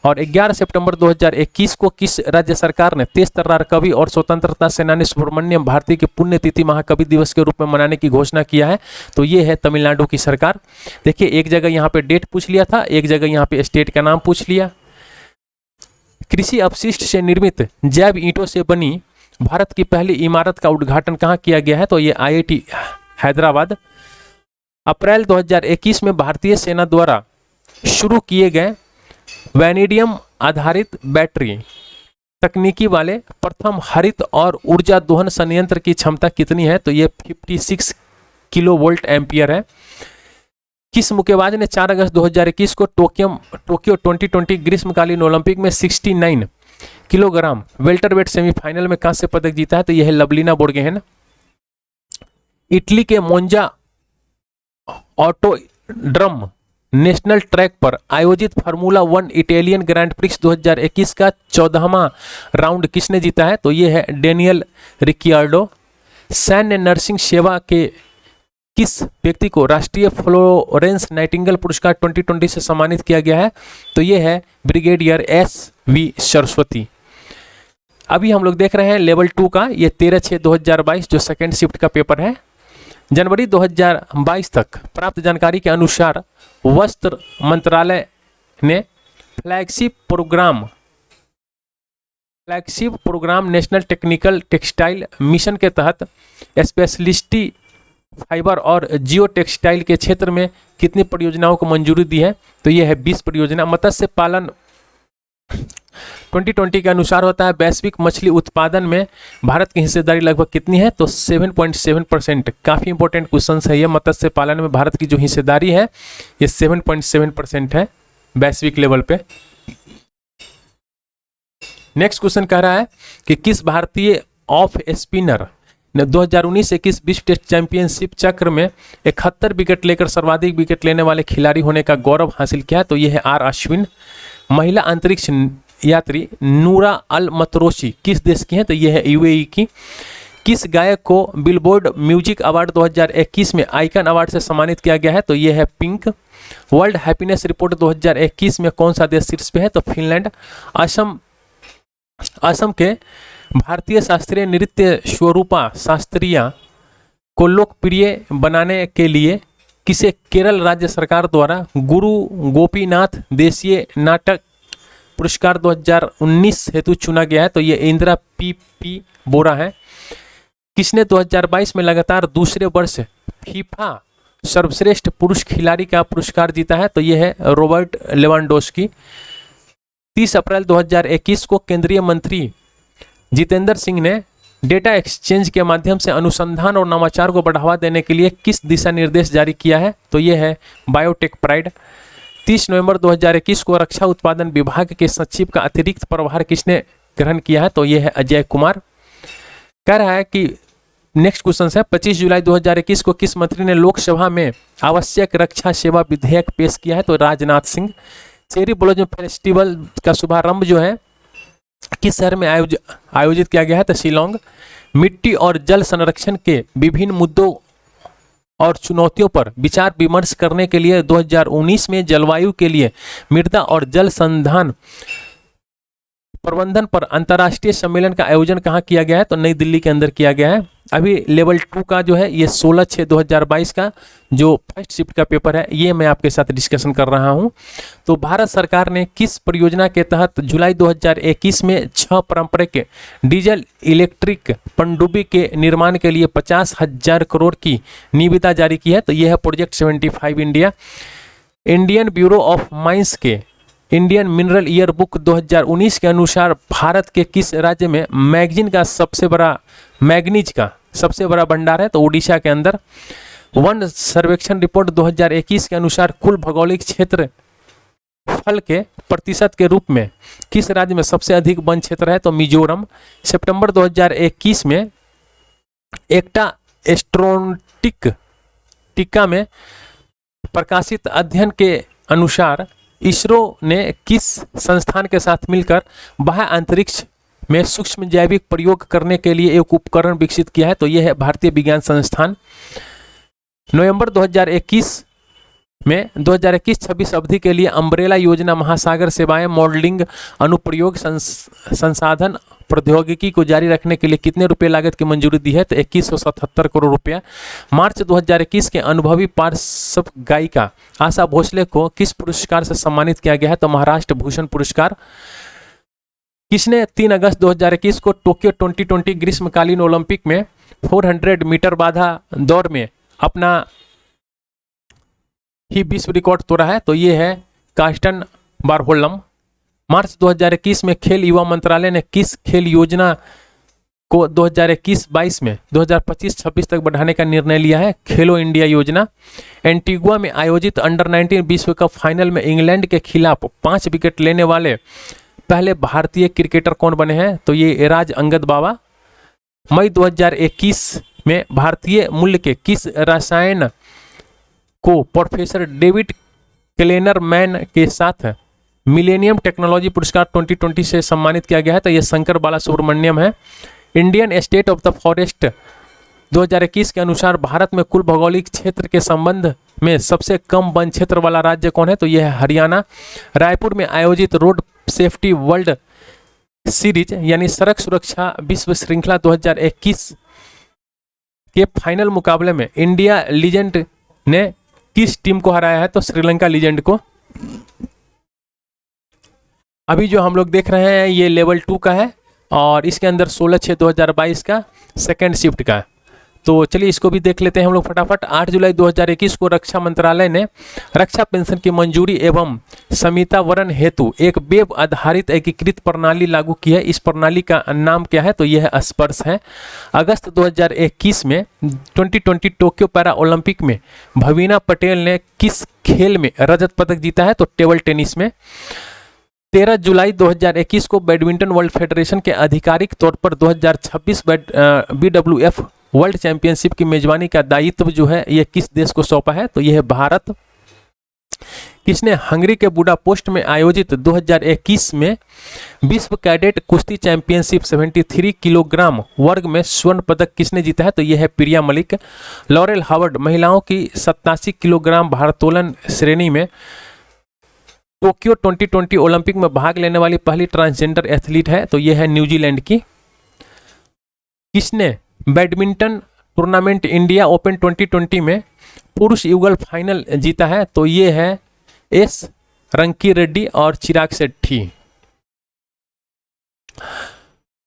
और 11 सितंबर 2021 को किस राज्य सरकार ने तेज तर्रार कवि और स्वतंत्रता सेनानी सुब्रमण्यम भारती की पुण्यतिथि महाकवि दिवस के रूप में मनाने की घोषणा किया है? तो ये है तमिलनाडु की सरकार। देखिए, एक जगह यहाँ पे डेट पूछ लिया था, एक जगह यहाँ पे स्टेट का नाम पूछ लिया। कृषि अपशिष्ट से निर्मित जैव ईंटों से बनी भारत की पहली इमारत का उद्घाटन कहाँ किया गया है? तो ये IIT हैदराबाद। अप्रैल 2021 में भारतीय सेना द्वारा शुरू किए गए वैनेडियम आधारित बैटरी तकनीकी वाले प्रथम हरित और ऊर्जा दोहन संयंत्र की क्षमता कितनी है? तो ये 56 किलोवोल्ट एम्पियर है। किस मुक्केबाज ने 4 अगस्त 2021 को टोक्यो 2020 ग्रीष्मकालीन ओलंपिक में 69 किलोग्राम वेल्टरवेट सेमीफाइनल में कांस्य पदक जीता है? तो यह है लवलीना बोर्गेहेन। इटली के मोंजा ऑटोड्रम नेशनल ट्रैक पर आयोजित फार्मूला 1 इटालियन ग्रैंड प्रिक्स 2021 का 14वां राउंड किसने जीता है? तो यह है डेनियल रिकियार्डो। सैन्य नर्सिंग सेवा के किस व्यक्ति को राष्ट्रीय फ्लोरेंस नाइटिंगेल पुरस्कार 2020 से सम्मानित किया गया है? तो ये है ब्रिगेडियर SV सरस्वती। अभी हम लोग देख रहे हैं लेवल 2 का, ये 13/6/2022 जो सेकेंड शिफ्ट का पेपर है। जनवरी 2022 तक प्राप्त जानकारी के अनुसार वस्त्र मंत्रालय ने flagship programme National Technical Textile Mission के तहत स्पेशलिस्टी फाइबर और जियो टेक्सटाइल के क्षेत्र में कितनी परियोजनाओं को मंजूरी दी है? तो ये है 20 परियोजना। मत्स्य पालन 2020 के अनुसार होता है। वैश्विक मछली उत्पादन में भारत की हिस्सेदारी लगभग कितनी है? तो 7.7%। काफ़ी इंपॉर्टेंट क्वेश्चन है ये। मत्स्य पालन में भारत की जो हिस्सेदारी है ये 7.7% है वैश्विक लेवल पे। नेक्स्ट क्वेश्चन कह रहा है कि किस भारतीय ऑफ स्पिनर 2019-21 विश्व टेस्ट चैंपियनशिप चक्र में 71 विकेट लेकर सर्वाधिक विकेट लेने वाले खिलाड़ी होने का गौरव हासिल किया है? तो यह है R अश्विन। महिला अंतरिक्ष यात्री नूरा अल मतरोशी किस देश की है? तो यह है UAE की। किस गायक को बिलबोर्ड म्यूजिक अवार्ड 2021 में आइकन अवार्ड से सम्मानित किया गया है? तो यह है पिंक। वर्ल्ड हैप्पीनेस रिपोर्ट 2021 में कौन सा देश शीर्ष पे है? तो फिनलैंड। असम के भारतीय शास्त्रीय नृत्य स्वरूपा शास्त्रीय को लोकप्रिय बनाने के लिए किसे केरल राज्य सरकार द्वारा गुरु गोपीनाथ देशीय नाटक पुरस्कार 2019 हेतु चुना गया है? तो ये इंदिरा पी बोरा है। किसने 2022 में लगातार दूसरे वर्ष फीफा सर्वश्रेष्ठ पुरुष खिलाड़ी का पुरस्कार जीता है? तो ये है रॉबर्ट लेवांडोस्की। 30 अप्रैल 2021 को केंद्रीय मंत्री जितेंद्र सिंह ने डेटा एक्सचेंज के माध्यम से अनुसंधान और नवाचार को बढ़ावा देने के लिए किस दिशा निर्देश जारी किया है? तो ये है बायोटेक प्राइड। 30 नवंबर 2021 को रक्षा उत्पादन विभाग के सचिव का अतिरिक्त प्रभार किसने ग्रहण किया है? तो ये है अजय कुमार। कह रहा है कि नेक्स्ट क्वेश्चन है 25 जुलाई 2021 को किस मंत्री ने लोकसभा में आवश्यक रक्षा सेवा विधेयक पेश किया है? तो Rajnath Singh. Cherry blossom festival का शुभारंभ जो है किस शहर में आयोजित किया गया है? तो शिलोंग। मिट्टी और जल संरक्षण के विभिन्न मुद्दों और चुनौतियों पर विचार विमर्श करने के लिए 2019 में जलवायु के लिए मृदा और जल संधान प्रबंधन पर अंतर्राष्ट्रीय सम्मेलन का आयोजन कहाँ किया गया है? तो नई दिल्ली के अंदर किया गया है। अभी लेवल 2 का जो है ये 16/6/2022 का जो फर्स्ट शिफ्ट का पेपर है ये मैं आपके साथ डिस्कशन कर रहा हूं। तो भारत सरकार ने किस परियोजना के तहत जुलाई 2021 में 6 पारंपरिक डीजल इलेक्ट्रिक पनडुब्बी के निर्माण के लिए 50,000 करोड़ की निविदा जारी की है? तो यह है project 75 India. Indian bureau of mines के इंडियन मिनरल ईयर बुक 2019 के अनुसार भारत के किस राज्य में मैग्नीज का सबसे बड़ा भंडार है? तो उड़ीसा के अंदर। वन सर्वेक्षण रिपोर्ट 2021 के अनुसार कुल भौगोलिक क्षेत्र फल के प्रतिशत के रूप में किस राज्य में सबसे अधिक वन क्षेत्र है? तो मिजोरम। सितंबर 2021 में एकटा एस्ट्रोनॉटिका में प्रकाशित अध्ययन के अनुसार इसरो ने किस संस्थान के साथ मिलकर बाह्य अंतरिक्ष में सूक्ष्म जैविक प्रयोग करने के लिए एक उपकरण विकसित किया है? तो यह है भारतीय विज्ञान संस्थान। नवंबर 2021 में 2021-26 अवधि के लिए अम्ब्रेला योजना महासागर सेवाएं मॉडलिंग अनुप्रयोग संसाधन प्रौद्योगिकी को जारी रखने के लिए कितने रुपए लागत की मंजूरी दी है? तो 2177 करोड़ रुपया। मार्च 2021 के अनुभवी पार्श्व गायिका आशा भोसले को किस पुरस्कार से सम्मानित किया गया है? तो महाराष्ट्र भूषण पुरस्कार। किसने 3 अगस्त 2021 को टोक्यो 2020 ग्रीष्मकालीन ओलंपिक में 400 मीटर बाधा दौड़ में अपना ही विश्व रिकॉर्ड तोड़ा है? तो ये है कार्स्टन बारहोलम। मार्च 2021 में खेल युवा मंत्रालय ने किस खेल योजना को 2021-22 में 2025-26 तक बढ़ाने का निर्णय लिया है? खेलो इंडिया योजना। एंटीगुआ में आयोजित अंडर 19 विश्व कप फाइनल में इंग्लैंड के खिलाफ 5 विकेट लेने वाले पहले भारतीय क्रिकेटर कौन बने हैं? तो ये एराज अंगद बाबा। मई 2021 में भारतीय मूल्य के किस रसायन को प्रोफेसर डेविड क्लेनरमैन के साथ मिलेनियम टेक्नोलॉजी पुरस्कार 2020 से सम्मानित किया गया है? तो यह शंकर बाला सुब्रमण्यम है। Indian state of the forest 2021 के अनुसार भारत में कुल भौगोलिक क्षेत्र के संबंध में सबसे कम वन क्षेत्र वाला राज्य कौन है? तो यह है हरियाणा। रायपुर में आयोजित रोड सेफ्टी वर्ल्ड सीरीज यानी सड़क सुरक्षा विश्व श्रृंखला 2021 के फाइनल मुकाबले में इंडिया लीजेंड ने किस टीम को हराया है? तो श्रीलंका लीजेंड को। अभी जो हम लोग देख रहे हैं ये लेवल 2 का है और इसके अंदर 16/6/2022 का सेकेंड शिफ्ट का। तो चलिए इसको भी देख लेते हैं हम लोग फटाफट। 8 जुलाई 2021 को रक्षा मंत्रालय ने रक्षा पेंशन की मंजूरी एवं समितावरण हेतु एक वेब आधारित एकीकृत प्रणाली लागू की है। इस प्रणाली का नाम क्या है? तो यह है स्पर्श है। अगस्त 2021 में 2020 टोक्यो पैरा ओलंपिक में भवीना पटेल ने किस खेल में रजत पदक जीता है? तो टेबल टेनिस में। 13 जुलाई 2021 को बैडमिंटन वर्ल्ड फेडरेशन के आधिकारिक तौर पर 2026 BWF वर्ल्ड चैंपियनशिप की मेजबानी का दायित्व जो है यह किस देश को सौंपा है? तो यह है भारत। किसने हंगरी के बुडापेस्ट में आयोजित 2021 में विश्व कैडेट कुश्ती चैंपियनशिप 73 किलोग्राम वर्ग में स्वर्ण पदक किसने जीता है? तो यह है प्रिया मलिक। लॉरेल हावर्ड महिलाओं की 87 किलोग्राम भारोत्तोलन श्रेणी में टोक्यो 2020 ओलंपिक में भाग लेने वाली पहली ट्रांसजेंडर एथलीट है। तो यह है न्यूजीलैंड की। किसने बैडमिंटन टूर्नामेंट इंडिया ओपन 2020 में पुरुष युगल फाइनल जीता है? तो ये है एस रंकी रेड्डी और चिराग शेट्टी।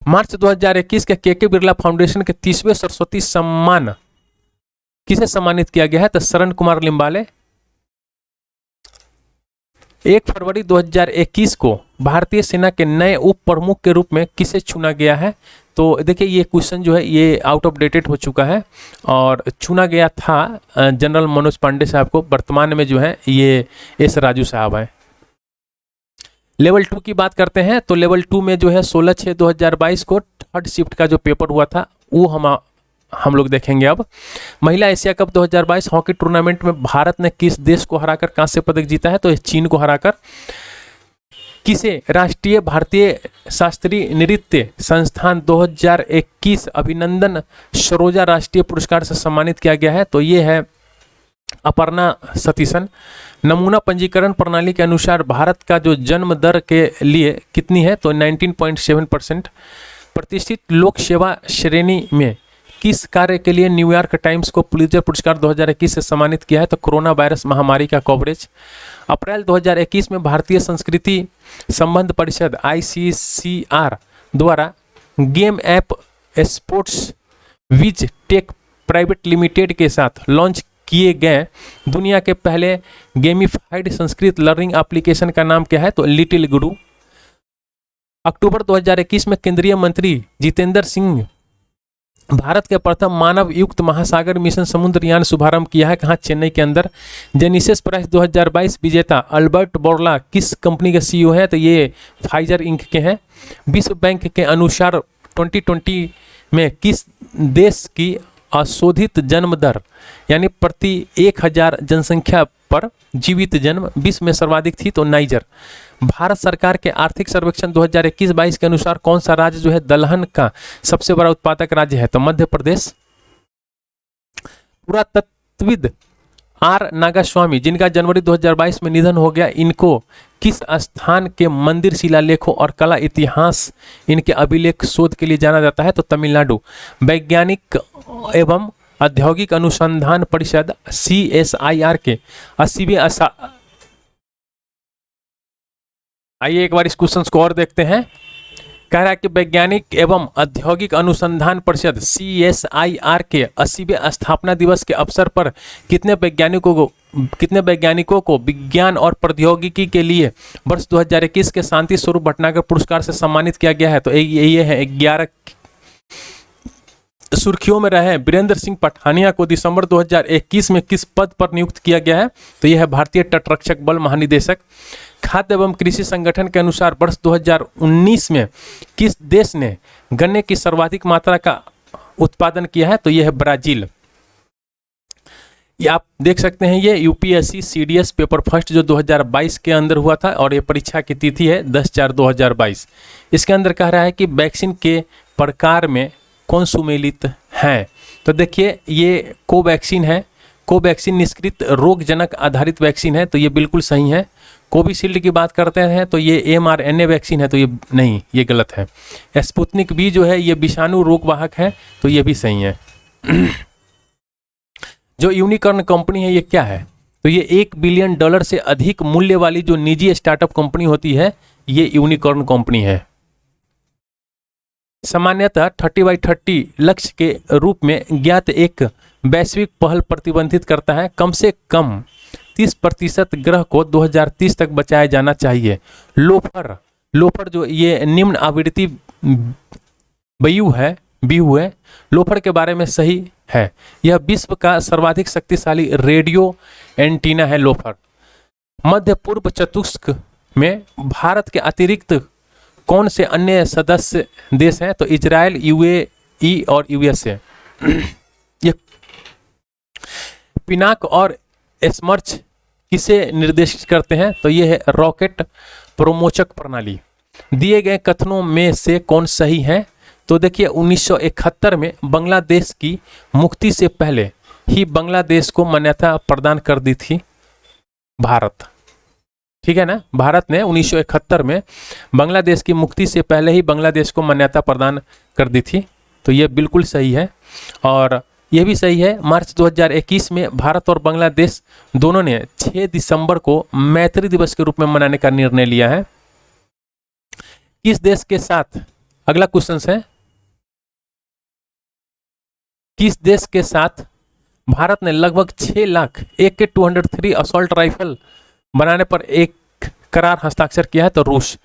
मार्च 2021 के के बिरला फाउंडेशन के 30वें सरस्वती सम्मान किसे सम्मानित किया गया है? तो शरण कुमार लिम्बाले। 1 फरवरी 2021 को भारतीय सेना के नए उप प्रमुख के रूप में किसे चुना गया है? तो देखिए ये क्वेश्चन जो है ये आउट ऑफ डेटेड हो चुका है और चुना गया था जनरल मनोज पांडे साहब को। वर्तमान में जो है ये एस राजू साहब हैं। लेवल 2 की बात करते हैं तो लेवल 2 में जो है 16/6/2022 को थर्ड शिफ्ट का जो पेपर हुआ था वो हम लोग देखेंगे। अब महिला एशिया कप 2022 हॉकी टूर्नामेंट में भारत ने किस देश को हराकर कांस्य पदक जीता है? तो चीन को हराकर। किसे राष्ट्रीय भारतीय शास्त्रीय नृत्य संस्थान 2021 अभिनंदन सरोजा राष्ट्रीय पुरस्कार से सम्मानित किया गया है? तो ये है अपर्णा सतीशन। नमूना पंजीकरण प्रणाली के अनुसार भारत का जो जन्म दर के लिए कितनी है? तो 19.7%। प्रतिष्ठित लोक सेवा श्रेणी में किस कार्य के लिए न्यूयॉर्क टाइम्स को पुलित्जर पुरस्कार 2021 से सम्मानित किया है? तो कोरोना वायरस महामारी का कवरेज। अप्रैल 2021 में भारतीय संस्कृति संबंध परिषद ICCR द्वारा game app Sports Wiz Tech Private Limited के साथ लॉन्च किए गए दुनिया के पहले गेमिफाइड संस्कृत लर्निंग एप्लीकेशन का नाम क्या है? तो लिटिल गुरु। अक्टूबर 2021 में केंद्रीय मंत्री जितेंद्र सिंह भारत के प्रथम मानव युक्त महासागर मिशन समुद्रयान शुभारंभ किया है? कहाँ? चेन्नई के अंदर। जेनिसिस प्राइज 2022 विजेता अल्बर्ट बोर्ला किस कंपनी के CEO हैं? तो ये फाइजर इंक के हैं। विश्व बैंक के अनुसार 2020 में किस देश की अशोधित जन्म दर यानी प्रति 1000 जनसंख्या पर जीवित जन्म विश्व में सर्वाधिक थी? तो नाइजर। भारत सरकार के आर्थिक सर्वेक्षण 2021-22 के अनुसार कौन सा राज्य जो है दलहन का सबसे बड़ा उत्पादक राज्य है? तो मध्य प्रदेश। पुरातत्वविद R नागास्वामी जिनका जनवरी 2022 में निधन हो गया, इनको किस स्थान के मंदिर शिलालेखों और कला इतिहास इनके अभिलेख शोध के लिए जाना जाता है? तो तमिलनाडु। वैज्ञानिक एवं औद्योगिक अनुसंधान परिषद CSIR के 80वें आइए एक बार इस क्वेश्चन को और देखते हैं। कह रहा है कि वैज्ञानिक एवं औद्योगिक अनुसंधान परिषद CSIR के 80वें स्थापना दिवस के अवसर पर कितने वैज्ञानिकों को विज्ञान और प्रौद्योगिकी के लिए वर्ष 2021 के शांति स्वरूप भटनागर पुरस्कार से सम्मानित किया गया है? तो ये है 11। सुर्खियों में रहे वीरेंद्र सिंह पठानिया को दिसंबर 2021 में किस पद पर नियुक्त किया गया है? तो यह है भारतीय तटरक्षक बल महानिदेशक। खाद्य एवं कृषि संगठन के अनुसार वर्ष 2019 में किस देश ने गन्ने की सर्वाधिक मात्रा का उत्पादन किया है? तो यह है ब्राजील। ये आप देख सकते हैं ये UPSC CDS पेपर फर्स्ट जो 2022 के अंदर हुआ था और ये परीक्षा की तिथि है 10/4/2022। इसके अंदर कह रहा है कि वैक्सीन के प्रकार में कौन सुमेलित हैं? तो देखिए ये कोवैक्सीन है। कोवैक्सीन निष्क्रिय रोगजनक आधारित वैक्सीन है, तो ये बिल्कुल सही है। कोविशील्ड की बात करते हैं तो ये mRNA वैक्सीन है, तो ये नहीं, ये गलत है। स्पुतनिक V जो है ये विषाणु रोगवाहक है, तो ये भी सही है। जो यूनिकॉर्न कंपनी है ये क्या है? तो ये $1 बिलियन से अधिक मूल्य वाली जो निजी स्टार्टअप कंपनी होती है ये यूनिकॉर्न कंपनी है। सामान्यतः 30x30 लक्ष्य के रूप में ज्ञात एक वैश्विक पहल प्रतिबंधित करता है कम से कम 30% ग्रह को 2030 तक बचाया जाना चाहिए। लोफर जो ये निम्न आवृत्ति वायु है लोफर के बारे में सही है। यह विश्व का सर्वाधिक शक्तिशाली रेडियो एंटीना है लोफर। मध्य पूर्व चतुष्क में भारत के अतिरिक्त कौन से अन्य सदस्य देश हैं? तो इजराइल, UAE और USA। ये पिनाक और स्मर्च किसे निर्देशित करते हैं? तो ये है रॉकेट प्रोमोचक प्रणाली। दिए गए कथनों में से कौन सही है? तो देखिए 1971 में बांग्लादेश की मुक्ति से पहले ही बांग्लादेश को मान्यता प्रदान कर दी थी भारत। ठीक है ना, भारत ने 1971 में बांग्लादेश की मुक्ति से पहले ही बांग्लादेश को मान्यता प्रदान कर दी थी, तो ये बिल्कुल सही है। और ये भी सही है। मार्च 2021 में भारत और बांग्लादेश दोनों ने 6 दिसंबर को मैत्री दिवस के रूप में मनाने का निर्णय लिया है। किस देश के साथ, अगला क्वेश्चन है, किस देश के साथ भारत ने लगभग 6 लाख AK-203 असॉल्ट राइफल बनाने पर एक करार हस्ताक्षर किया है? तो रूस।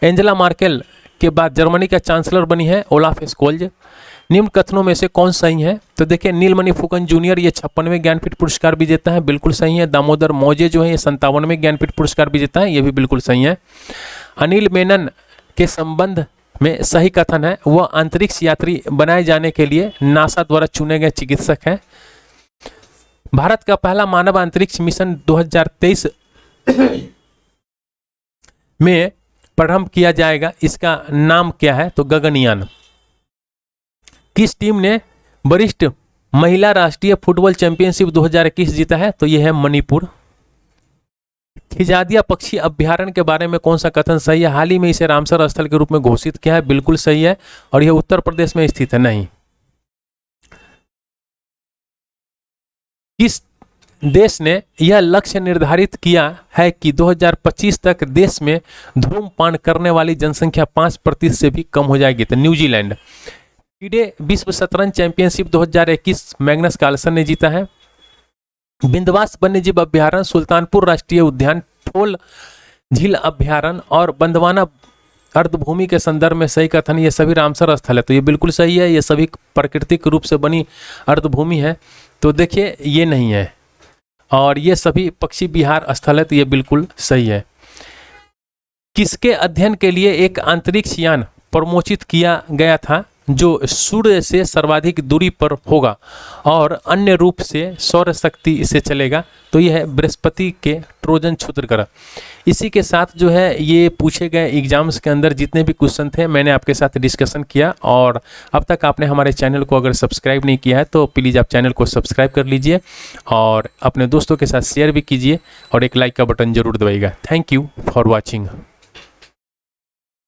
एंजेला मार्केल के बाद जर्मनी का चांसलर बनी है ओलाफ स्कोल्ज। निम्न कथनों में से कौन सही है? तो देखिए, नीलमणि फुकन जूनियर ये 56वें ज्ञानपीठ पुरस्कार विजेता है, बिल्कुल सही है। दामोदर मौजे जो है ये 57वें ज्ञानपीठ पुरस्कार विजेता है, ये भी बिल्कुल सही है। अनिल मेनन के संबंध में सही कथन है, वह अंतरिक्ष यात्री बनाए जाने के लिए नासा द्वारा चुने गए चिकित्सक हैं। भारत का पहला मानव अंतरिक्ष मिशन 2023 में प्रारंभ किया जाएगा, इसका नाम क्या है? तो गगनयान। किस टीम ने वरिष्ठ महिला राष्ट्रीय फुटबॉल चैंपियनशिप 2021 जीता है? तो यह है मणिपुर। खिजादिया पक्षी अभ्यारण्य के बारे में कौन सा कथन सही है? हाल ही में इसे रामसर स्थल के रूप में घोषित किया है, बिल्कुल सही है, और यह उत्तर प्रदेश में स्थित है। नहीं। किस देश ने यह लक्ष्य निर्धारित किया है कि 2025 तक देश में धूम्रपान करने वाली जनसंख्या 5% से भी कम हो जाएगी? तो न्यूजीलैंड। FIDE विश्व शतरंज चैंपियनशिप 2021 मैग्नस कार्लसन ने जीता है। बिंदवास वन्यजीव अभ्यारण्य, सुल्तानपुर राष्ट्रीय उद्यान, ठोल झील अभ्यारण्य और बंदवाना अर्धभूमि के संदर्भ में सही कथन, ये सभी रामसर स्थल है। तो ये बिल्कुल सही है, ये सभी प्राकृतिक रूप से बनी अर्धभूमि है। तो देखिए, ये नहीं है, और ये सभी पक्षी विहार स्थल है, तो ये बिल्कुल सही है। किसके अध्ययन के लिए एक अंतरिक्ष यान प्रमोचित किया गया था जो सूर्य से सर्वाधिक दूरी पर होगा और अन्य रूप से सौर शक्ति से चलेगा? तो यह है बृहस्पति के ट्रोजन क्षुद्र ग्रह। इसी के साथ जो है ये पूछे गए एग्जाम्स के अंदर जितने भी क्वेश्चन थे मैंने आपके साथ डिस्कशन किया, और अब तक आपने हमारे चैनल को अगर सब्सक्राइब नहीं किया है तो प्लीज़ आप चैनल को सब्सक्राइब कर लीजिए और अपने दोस्तों के साथ शेयर भी कीजिए और एक लाइक का बटन जरूर दबाइएगा। Thank you for watching.